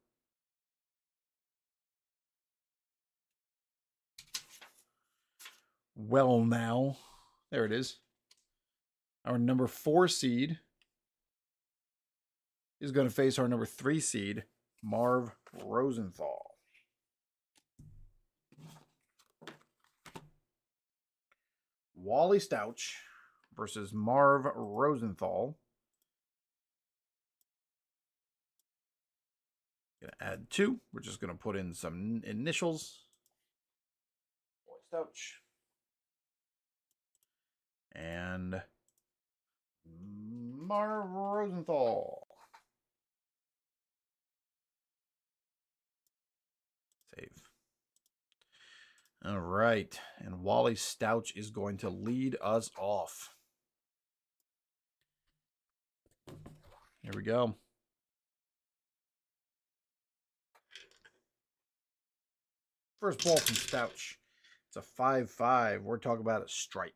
well now, there it is. Our number 4 seed is going to face our number 3 seed, Marv Rosenthal. Wally Stouch versus Marv Rosenthal. Gonna add 2. We're just gonna put in some initials. Wally Stouch. And Marv Rosenthal. Save. All right. And Wally Stouch is going to lead us off. Here we go. First ball from Stouch. It's a 5-5. We're talking about a strike.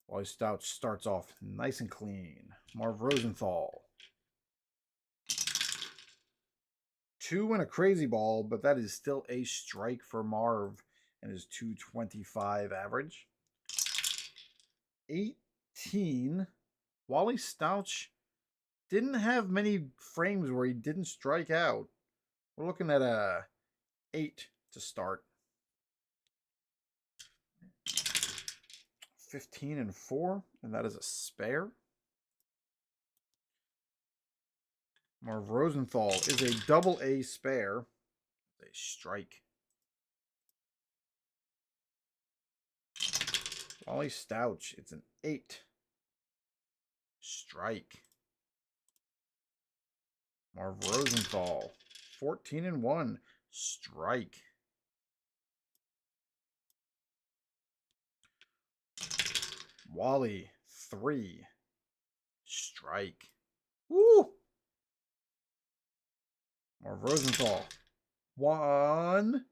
Wally Stouch starts off nice and clean. Marv Rosenthal. 2 and a crazy ball, but that is still a strike for Marv and his 225 average. 18. Wally Stouch didn't have many frames where he didn't strike out. We're looking at a 8 to start. 15 and 4, and that is a spare. Marv Rosenthal is a double A spare. A strike. Wally Stouch, it's an 8. Strike. Marv Rosenthal, 14 and 1. Strike. Wally, 3. Strike. Woo! Marv Rosenthal, 1.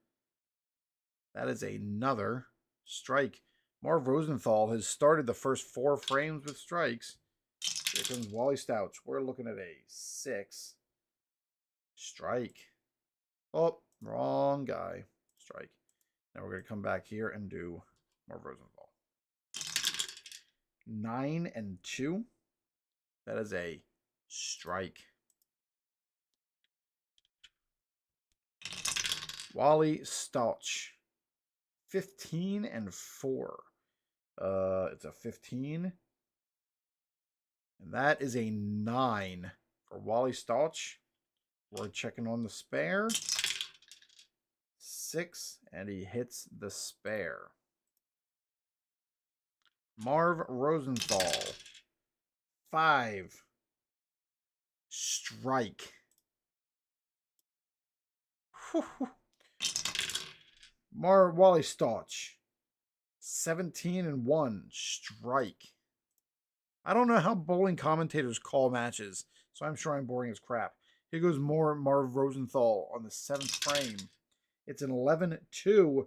That is another strike. Marv Rosenthal has started the first 4 frames with strikes. Here comes Wally Stouch. We're looking at a 6. Strike. Oh, wrong guy. Strike. Now we're going to come back here and do Marv Rosenthal. 9 and 2. That is a strike. Wally Stouch. 15 and 4. It's a 15. And that is a 9 for Wally Stouch. We're checking on the spare. 6, and he hits the spare. Marv Rosenthal, 5. Strike. Wally Stouch, 17 and 1. Strike. I don't know how bowling commentators call matches, so I'm sure I'm boring as crap. Here goes more Marv Rosenthal on the 7th frame. It's an 11-2.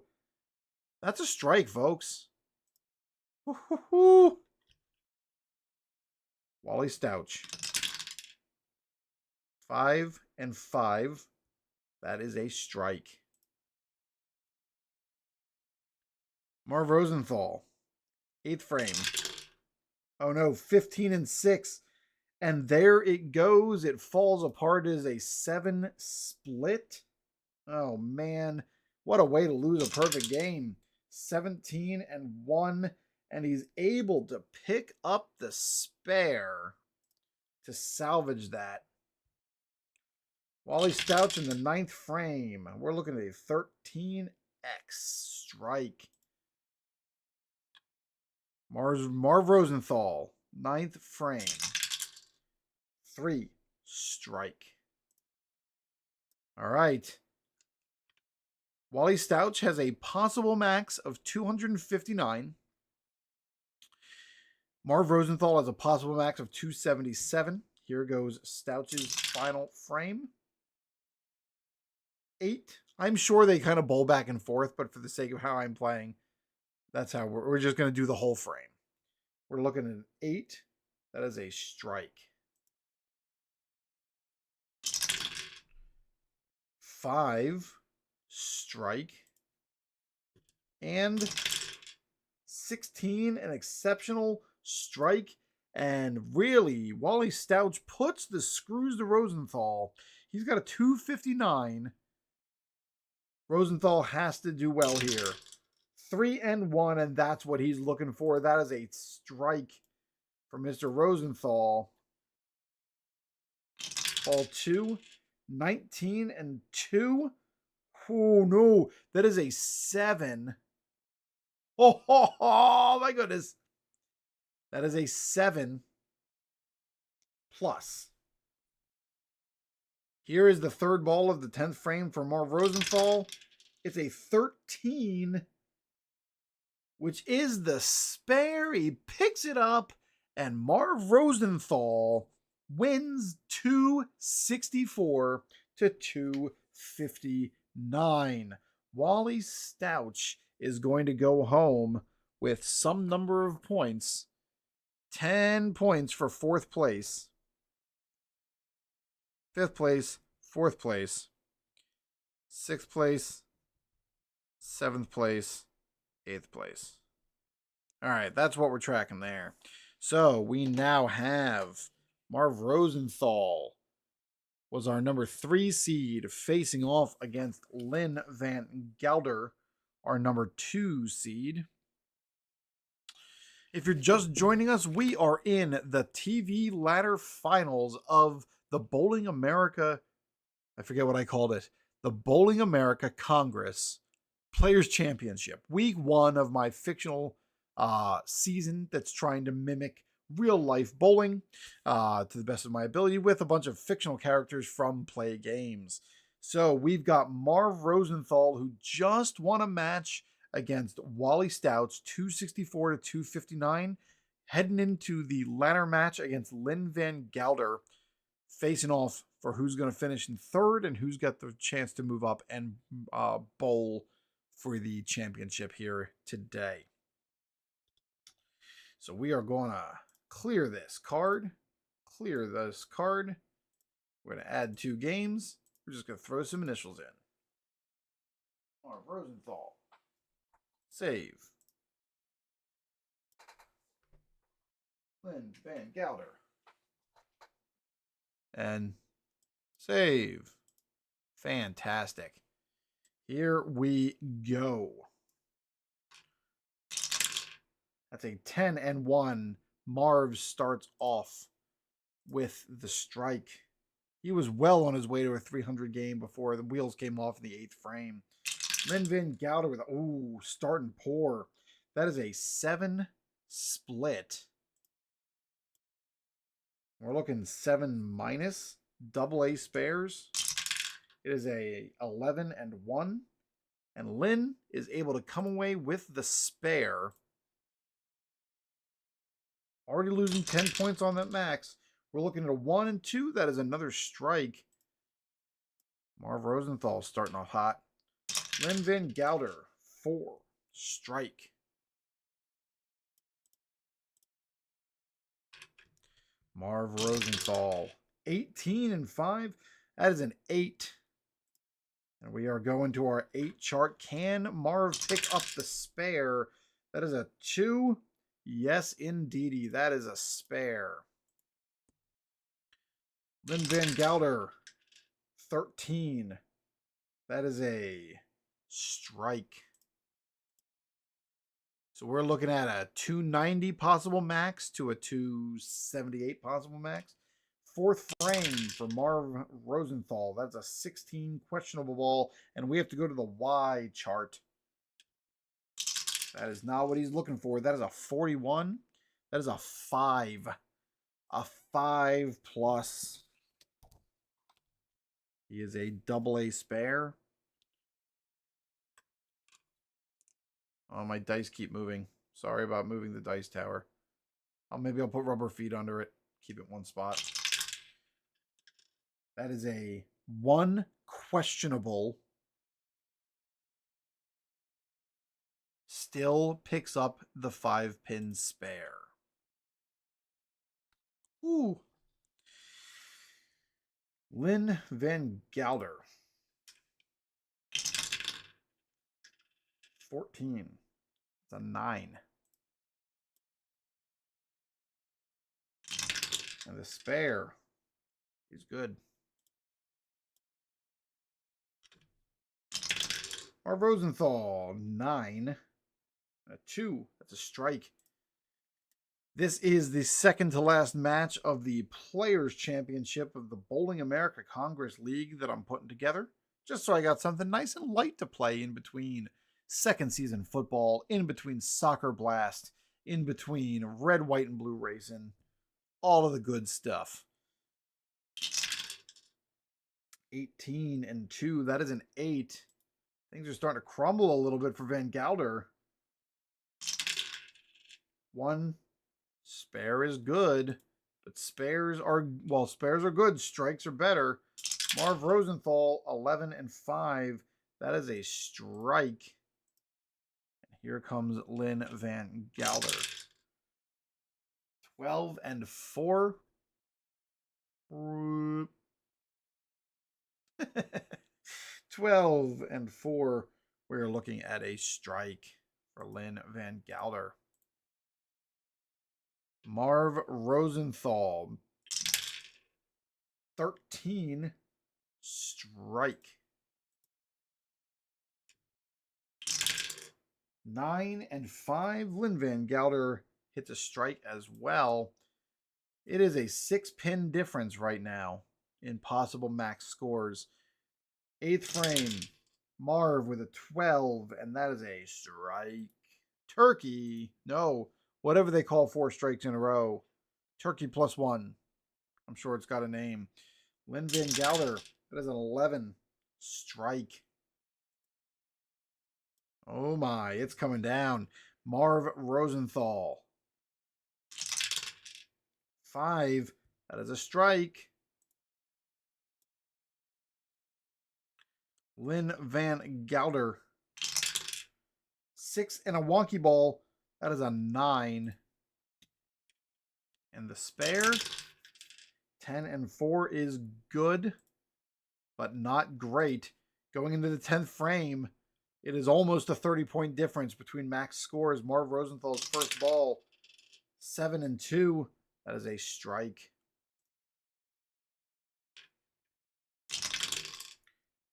That's a strike, folks. Wally Stouch. 5 and 5. That is a strike. Marv Rosenthal. 8th frame. Oh no, 15 and 6. And there it goes. It falls apart as a 7 split. Oh man, what a way to lose a perfect game. 17 and 1. And he's able to pick up the spare to salvage that. Wally Stouch in the 9th frame. We're looking at a 13x strike. Marv Rosenthal, 9th frame. 3 strike. All right. Wally Stouch has a possible max of 259. Marv Rosenthal has a possible max of 277. Here goes Stouch's final frame. 8. I'm sure they kind of bowl back and forth, but for the sake of how I'm playing, that's how we're just going to do the whole frame. We're looking at an 8. That is a strike. 5 strike. And 16, an exceptional strike. And really, Wally Stouch puts the screws to Rosenthal. He's got a 259. Rosenthal has to do well here. 3 and 1, and that's what he's looking for. That is a strike for Mr. Rosenthal. Ball 2. 19 and 2. Oh no, that is a 7. Oh my goodness. That is a 7 plus. Here is the third ball of the 10th frame for Marv Rosenthal. It's a 13, which is the spare. He picks it up, and Marv Rosenthal wins 264 to 259. Wally Stouch is going to go home with some number of points. 10 points for 4th place. 5th place, 4th place, 6th place, 7th place, 8th place. All right, that's what we're tracking there. So we now have Marv Rosenthal was our number 3 seed facing off against Lynn Van Gelder, our number 2 seed. If you're just joining us, we are in the TV ladder finals of the Bowling America, I forget what I called it, the Bowling America Congress Players Championship. Week 1 of my fictional season that's trying to mimic real life bowling to the best of my ability with a bunch of fictional characters from Play games. So we've got Marv Rosenthal, who just won a match against Wally Stouch, 264 to 259, heading into the ladder match against Lynn Van Gelder, facing off for who's going to finish in 3rd and who's got the chance to move up and bowl for the championship here today. So we are going to clear this card. We're going to add 2 games. We're just going to throw some initials in. Marv Rosenthal. Save. Lynn Van Gelder. And save. Fantastic. Here we go. That's a 10 and 1. Marv starts off with the strike. He was well on his way to a 300 game before the wheels came off in the 8th frame. Lynn Van Gelder with, starting poor. That is a 7 split. We're looking 7 minus, double A spares. It is a 11 and 1. And Lynn is able to come away with the spare. Already losing 10 points on that max. We're looking at a 1 and 2. That is another strike. Marv Rosenthal starting off hot. Lynn Van Gelder, 4 strike. Marv Rosenthal, 18-5. That is an 8. And we are going to our 8 chart. Can Marv pick up the spare? That is a 2. Yes, indeedy. That is a spare. Lynn Van Gelder, 13. That is a strike. So we're looking at a 290 possible max to a 278 possible max. 4th frame for Marv Rosenthal. That's a 16 questionable ball. And we have to go to the Y chart. That is not what he's looking for. That is a 41. That is a 5. A 5 plus. He is a AA spare. Oh, my dice keep moving. Sorry about moving the dice tower. Maybe I'll put rubber feet under it. Keep it one spot. That is a 1 questionable. Still picks up the 5-pin spare. Ooh. Lynn Van Gelder. 14. It's a 9. And the spare is good. Marv Rosenthal, 9. A 2. That's a strike. This is the second to last match of the Players' Championship of the Bowling America Congress League that I'm putting together. Just so I got something nice and light to play in between second season football, in between Soccer Blast, in between red, white, and blue racing. All of the good stuff. 18-2. That is an 8. Things are starting to crumble a little bit for Van Gelder. 1. Spare is good, but spares are good. Strikes are better. Marv Rosenthal, 11-5. That is a strike. And here comes Lynn Van Gelder. 12-4. 12-4. We're looking at a strike for Lynn Van Gelder. Marv Rosenthal, 13, strike. 9-5. Lynn Van Gelder hits a strike as well. It is a 6-pin difference right now in possible max scores. 8th frame, Marv with a 12, and that is a strike. Turkey, no. Whatever they call 4 strikes in a row. Turkey +1. I'm sure it's got a name. Lynn Van Gelder. That is an 11. Strike. Oh my, it's coming down. Marv Rosenthal. 5. That is a strike. Lynn Van Gelder. 6 and a wonky ball. That is a 9. And the spare, 10-4 is good, but not great. Going into the 10th frame, it is almost a 30-point difference between max scores. Marv Rosenthal's first ball, 7-2. That is a strike.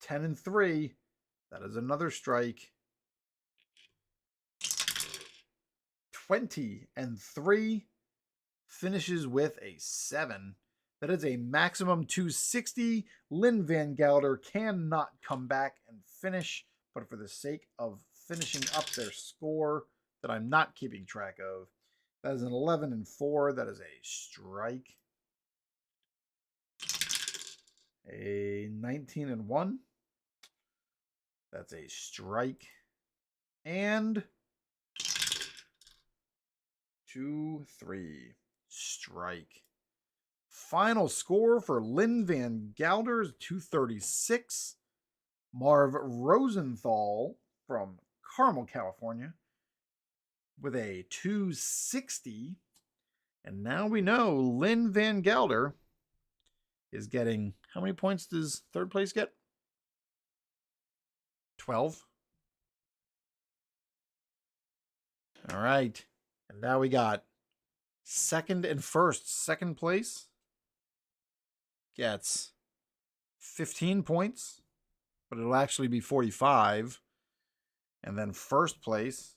10-3. That is another strike. 20-3. Finishes with a 7. That is a maximum 260. Lynn Van Gelder cannot come back and finish, but for the sake of finishing up their score that I'm not keeping track of, that is an 11-4. That is a strike. A 19-1. That's a strike. And 2-3. Strike. Final score for Lynn Van Gelder is 236. Marv Rosenthal from Carmel, California, with a 260. And now we know Lynn Van Gelder is getting, how many points does third place get? 12. All right. And now we got second and first. Second place gets 15 points, but it'll actually be 45. And then first place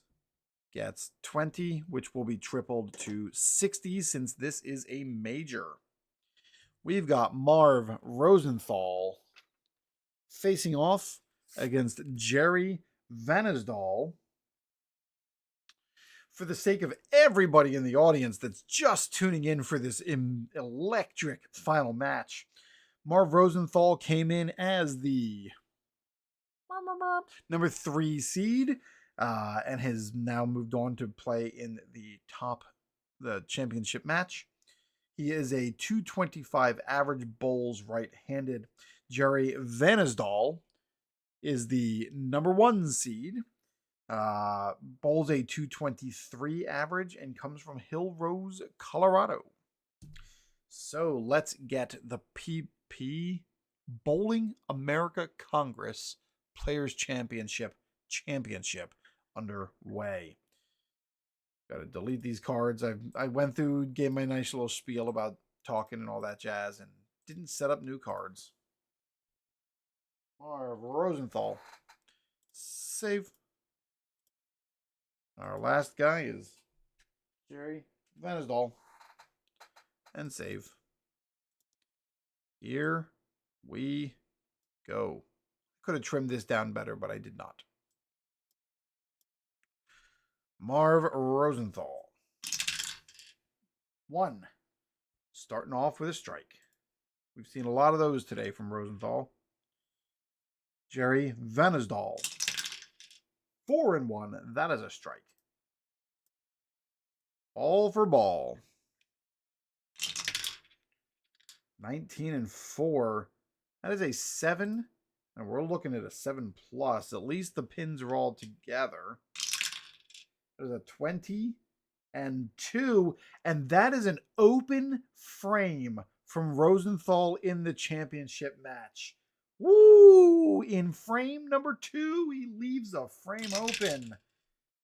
gets 20, which will be tripled to 60 since this is a major. We've got Marv Rosenthal facing off against Jerry Vanesdahl. For the sake of everybody in the audience that's just tuning in for this electric final match, Marv Rosenthal came in as the number 3 seed and has now moved on to play in the championship match. He is a 225 average bowls right-handed. Jerry Vanesdahl is the number 1 seed. Bowls a 223 average and comes from Hill Rose, Colorado. So let's get the PP Bowling America Congress Players Championship underway. Got to delete these cards. I went through, gave my nice little spiel about talking and all that jazz, and didn't set up new cards. Marv Rosenthal. Save. Our last guy is Jerry Vanesdahl. And save. Here we go. Could have trimmed this down better, but I did not. Marv Rosenthal. 1. Starting off with a strike. We've seen a lot of those today from Rosenthal. Jerry Vanesdahl. 4-1. That is a strike. All for ball. 19-4. That is a 7. And we're looking at a 7+. At least the pins are all together. There's a 20 and 2. And that is an open frame from Rosenthal in the championship match. Woo! In frame number 2, he leaves the frame open.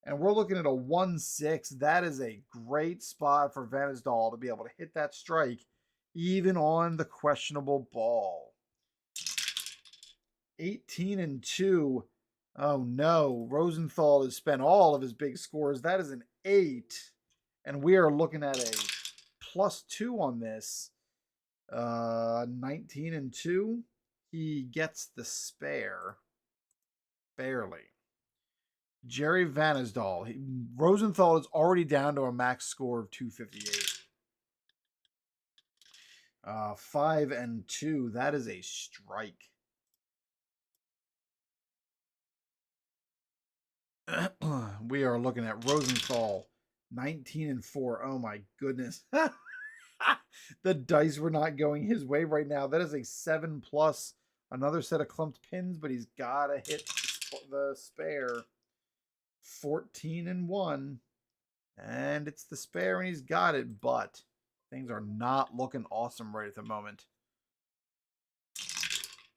And we're looking at a 1-6. That is a great spot for Vanesdahl to be able to hit that strike, even on the questionable ball. 18-2. Oh no, Rosenthal has spent all of his big scores. That is an 8. And we are looking at a +2 on this. 19-2. He gets the spare. Barely. Jerry Vanesdahl. Rosenthal is already down to a max score of 258. 5-2. That is a strike. We are looking at Rosenthal. 19-4. Oh my goodness. The dice were not going his way right now. That is a 7+. Another set of clumped pins, but he's got to hit the spare. 14-1. And it's the spare and he's got it, but things are not looking awesome right at the moment.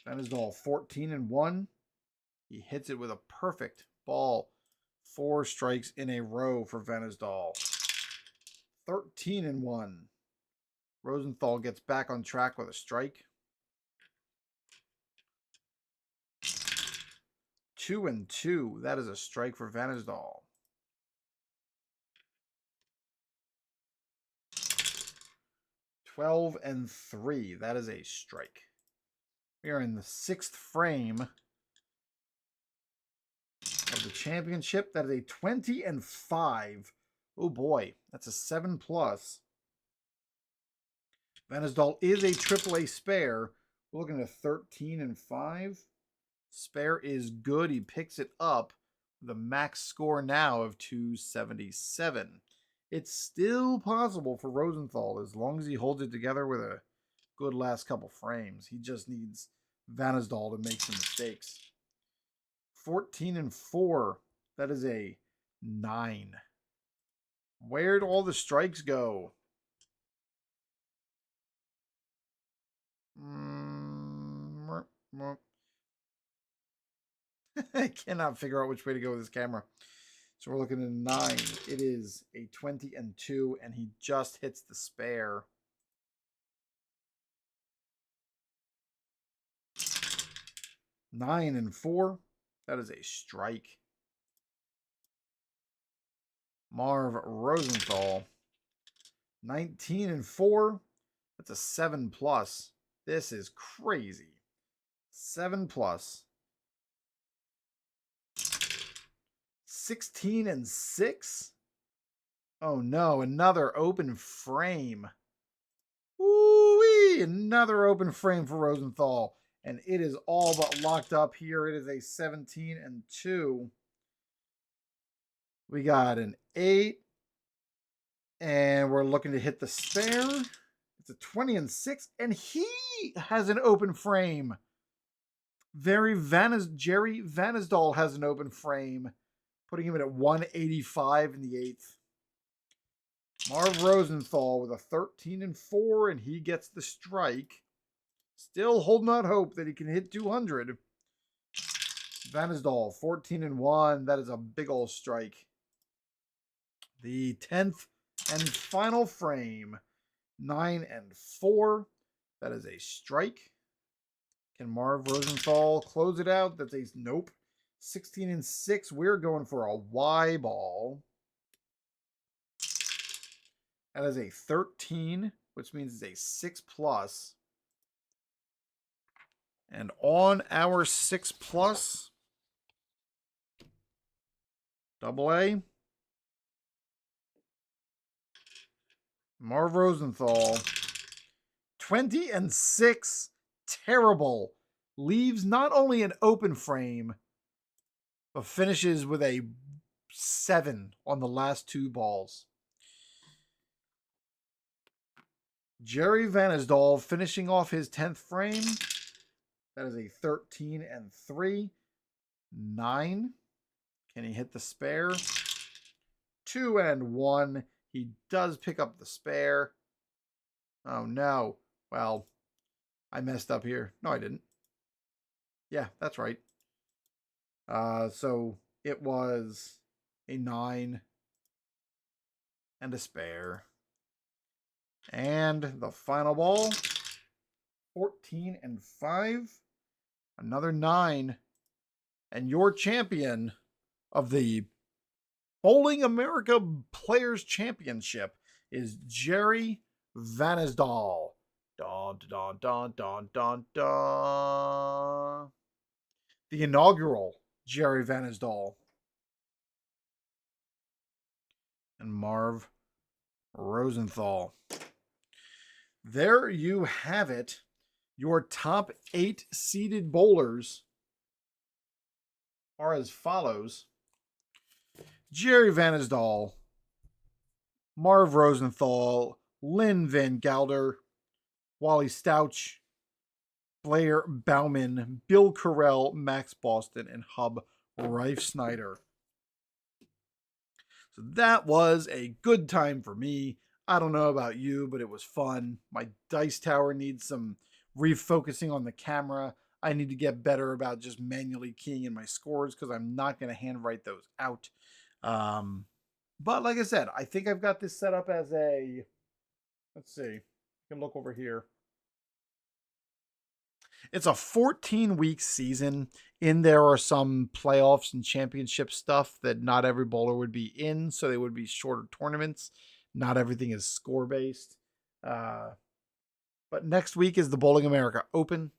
Vanesdahl 14-1. He hits it with a perfect ball. 4 strikes in a row for Vanesdahl. 13-1. Rosenthal gets back on track with a strike. 2-2. That is a strike for Vanesdahl. 12-3. That is a strike. We are in the 6th frame of the championship. That is a 20-5. Oh boy, that's a 7+. Vanesdahl is a AAA spare. We're looking at 13-5. Spare is good. He picks it up with a max score now of 277. It's still possible for Rosenthal as long as he holds it together with a good last couple frames. He just needs Vanesdahl to make some mistakes. 14-4. That is a 9. Where'd all the strikes go? I cannot figure out which way to go with this camera. So we're looking at a 9. It is a 20 and 2, and he just hits the spare. 9 and 4. That is a strike. Marv Rosenthal. 19 and 4. That's a 7 plus. This is crazy. 7 plus. 16 and 6. Oh no, another open frame. Woo-wee! Another open frame for Rosenthal. And it is all but locked up here. It is a 17 and 2. We got an 8. And we're looking to hit the spare. It's a 20 and 6. And he has an open frame. Jerry Vanisdahl has an open frame, putting him at 185 in the 8th. Marv Rosenthal with a 13 and 4, and he gets the strike. Still holding out hope that he can hit 200. Vanisdahl, 14 and 1. That is a big old strike. The 10th and final frame, 9 and 4. That is a strike. Can Marv Rosenthal close it out? That's a nope. 16 and 6. We're going for a Y ball. That is a 13, which means it's a 6 plus. And on our 6 plus, double A, Marv Rosenthal, 20 and 6. Terrible. Leaves not only an open frame, but finishes with a 7 on the last 2 balls. Jerry Vanisdahl finishing off his 10th frame. That is a 13 and 3. 9. Can he hit the spare? 2 and 1. He does pick up the spare. Oh no. Well, I messed up here. No, I didn't. Yeah, that's right. So it was a 9 and a spare. And the final ball, 14 and 5. Another 9. And your champion of the Bowling America Players Championship is Jerry Vanisdahl. Dun, dun, dun, dun, dun, dun. The inaugural Jerry Vanisdahl. And Marv Rosenthal. There you have it. Your top 8 seeded bowlers are as follows: Jerry Vanisdahl, Marv Rosenthal, Lynn Van Gelder, Wally Stouch, Blair Bauman, Bill Carell, Max Boston, and Hub Reif Snyder. So that was a good time for me. I don't know about you, but it was fun. My dice tower needs some refocusing on the camera. I need to get better about just manually keying in my scores because I'm not going to handwrite those out. But like I said, I think I've got this set up as a, let's see, I can look over here. It's a 14-week season. In there are some playoffs and championship stuff that not every bowler would be in, so they would be shorter tournaments. Not everything is score-based. But next week is the Bowling America Open,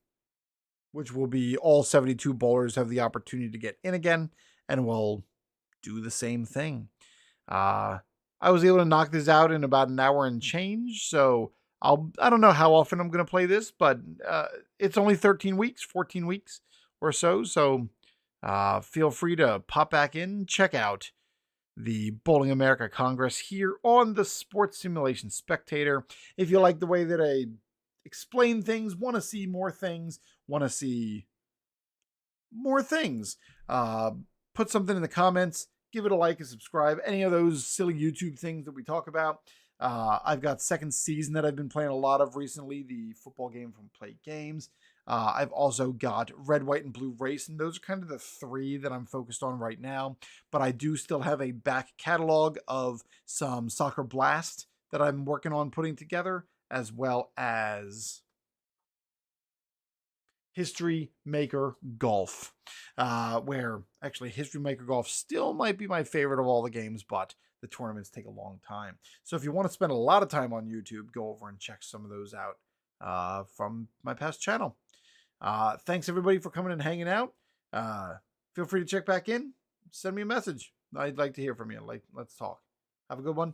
which will be all 72 bowlers have the opportunity to get in again, and we'll do the same thing. I was able to knock this out in about an hour and change, so I don't know how often I'm going to play this, but it's only 13 weeks, 14 weeks or so. So feel free to pop back in, check out the Bowling America Congress here on the Sports Simulation Spectator. If you like the way that I explain things, want to see more things, want to see more things, put something in the comments, give it a like and subscribe. Any of those silly YouTube things that we talk about. I've got Second Season that I've been playing a lot of recently, the football game from Plaay Games. I've also got Red, White, and Blue Race, and those are kind of the three that I'm focused on right now. But I do still have a back catalog of some Soccer Blast that I'm working on putting together, as well as History Maker Golf, where actually History Maker Golf still might be my favorite of all the games, but the tournaments take a long time. So if you want to spend a lot of time on YouTube, go over and check some of those out from my past channel. Thanks everybody for coming and hanging out. Feel free to check back in. Send me a message. I'd like to hear from you. Let's talk. Have a good one.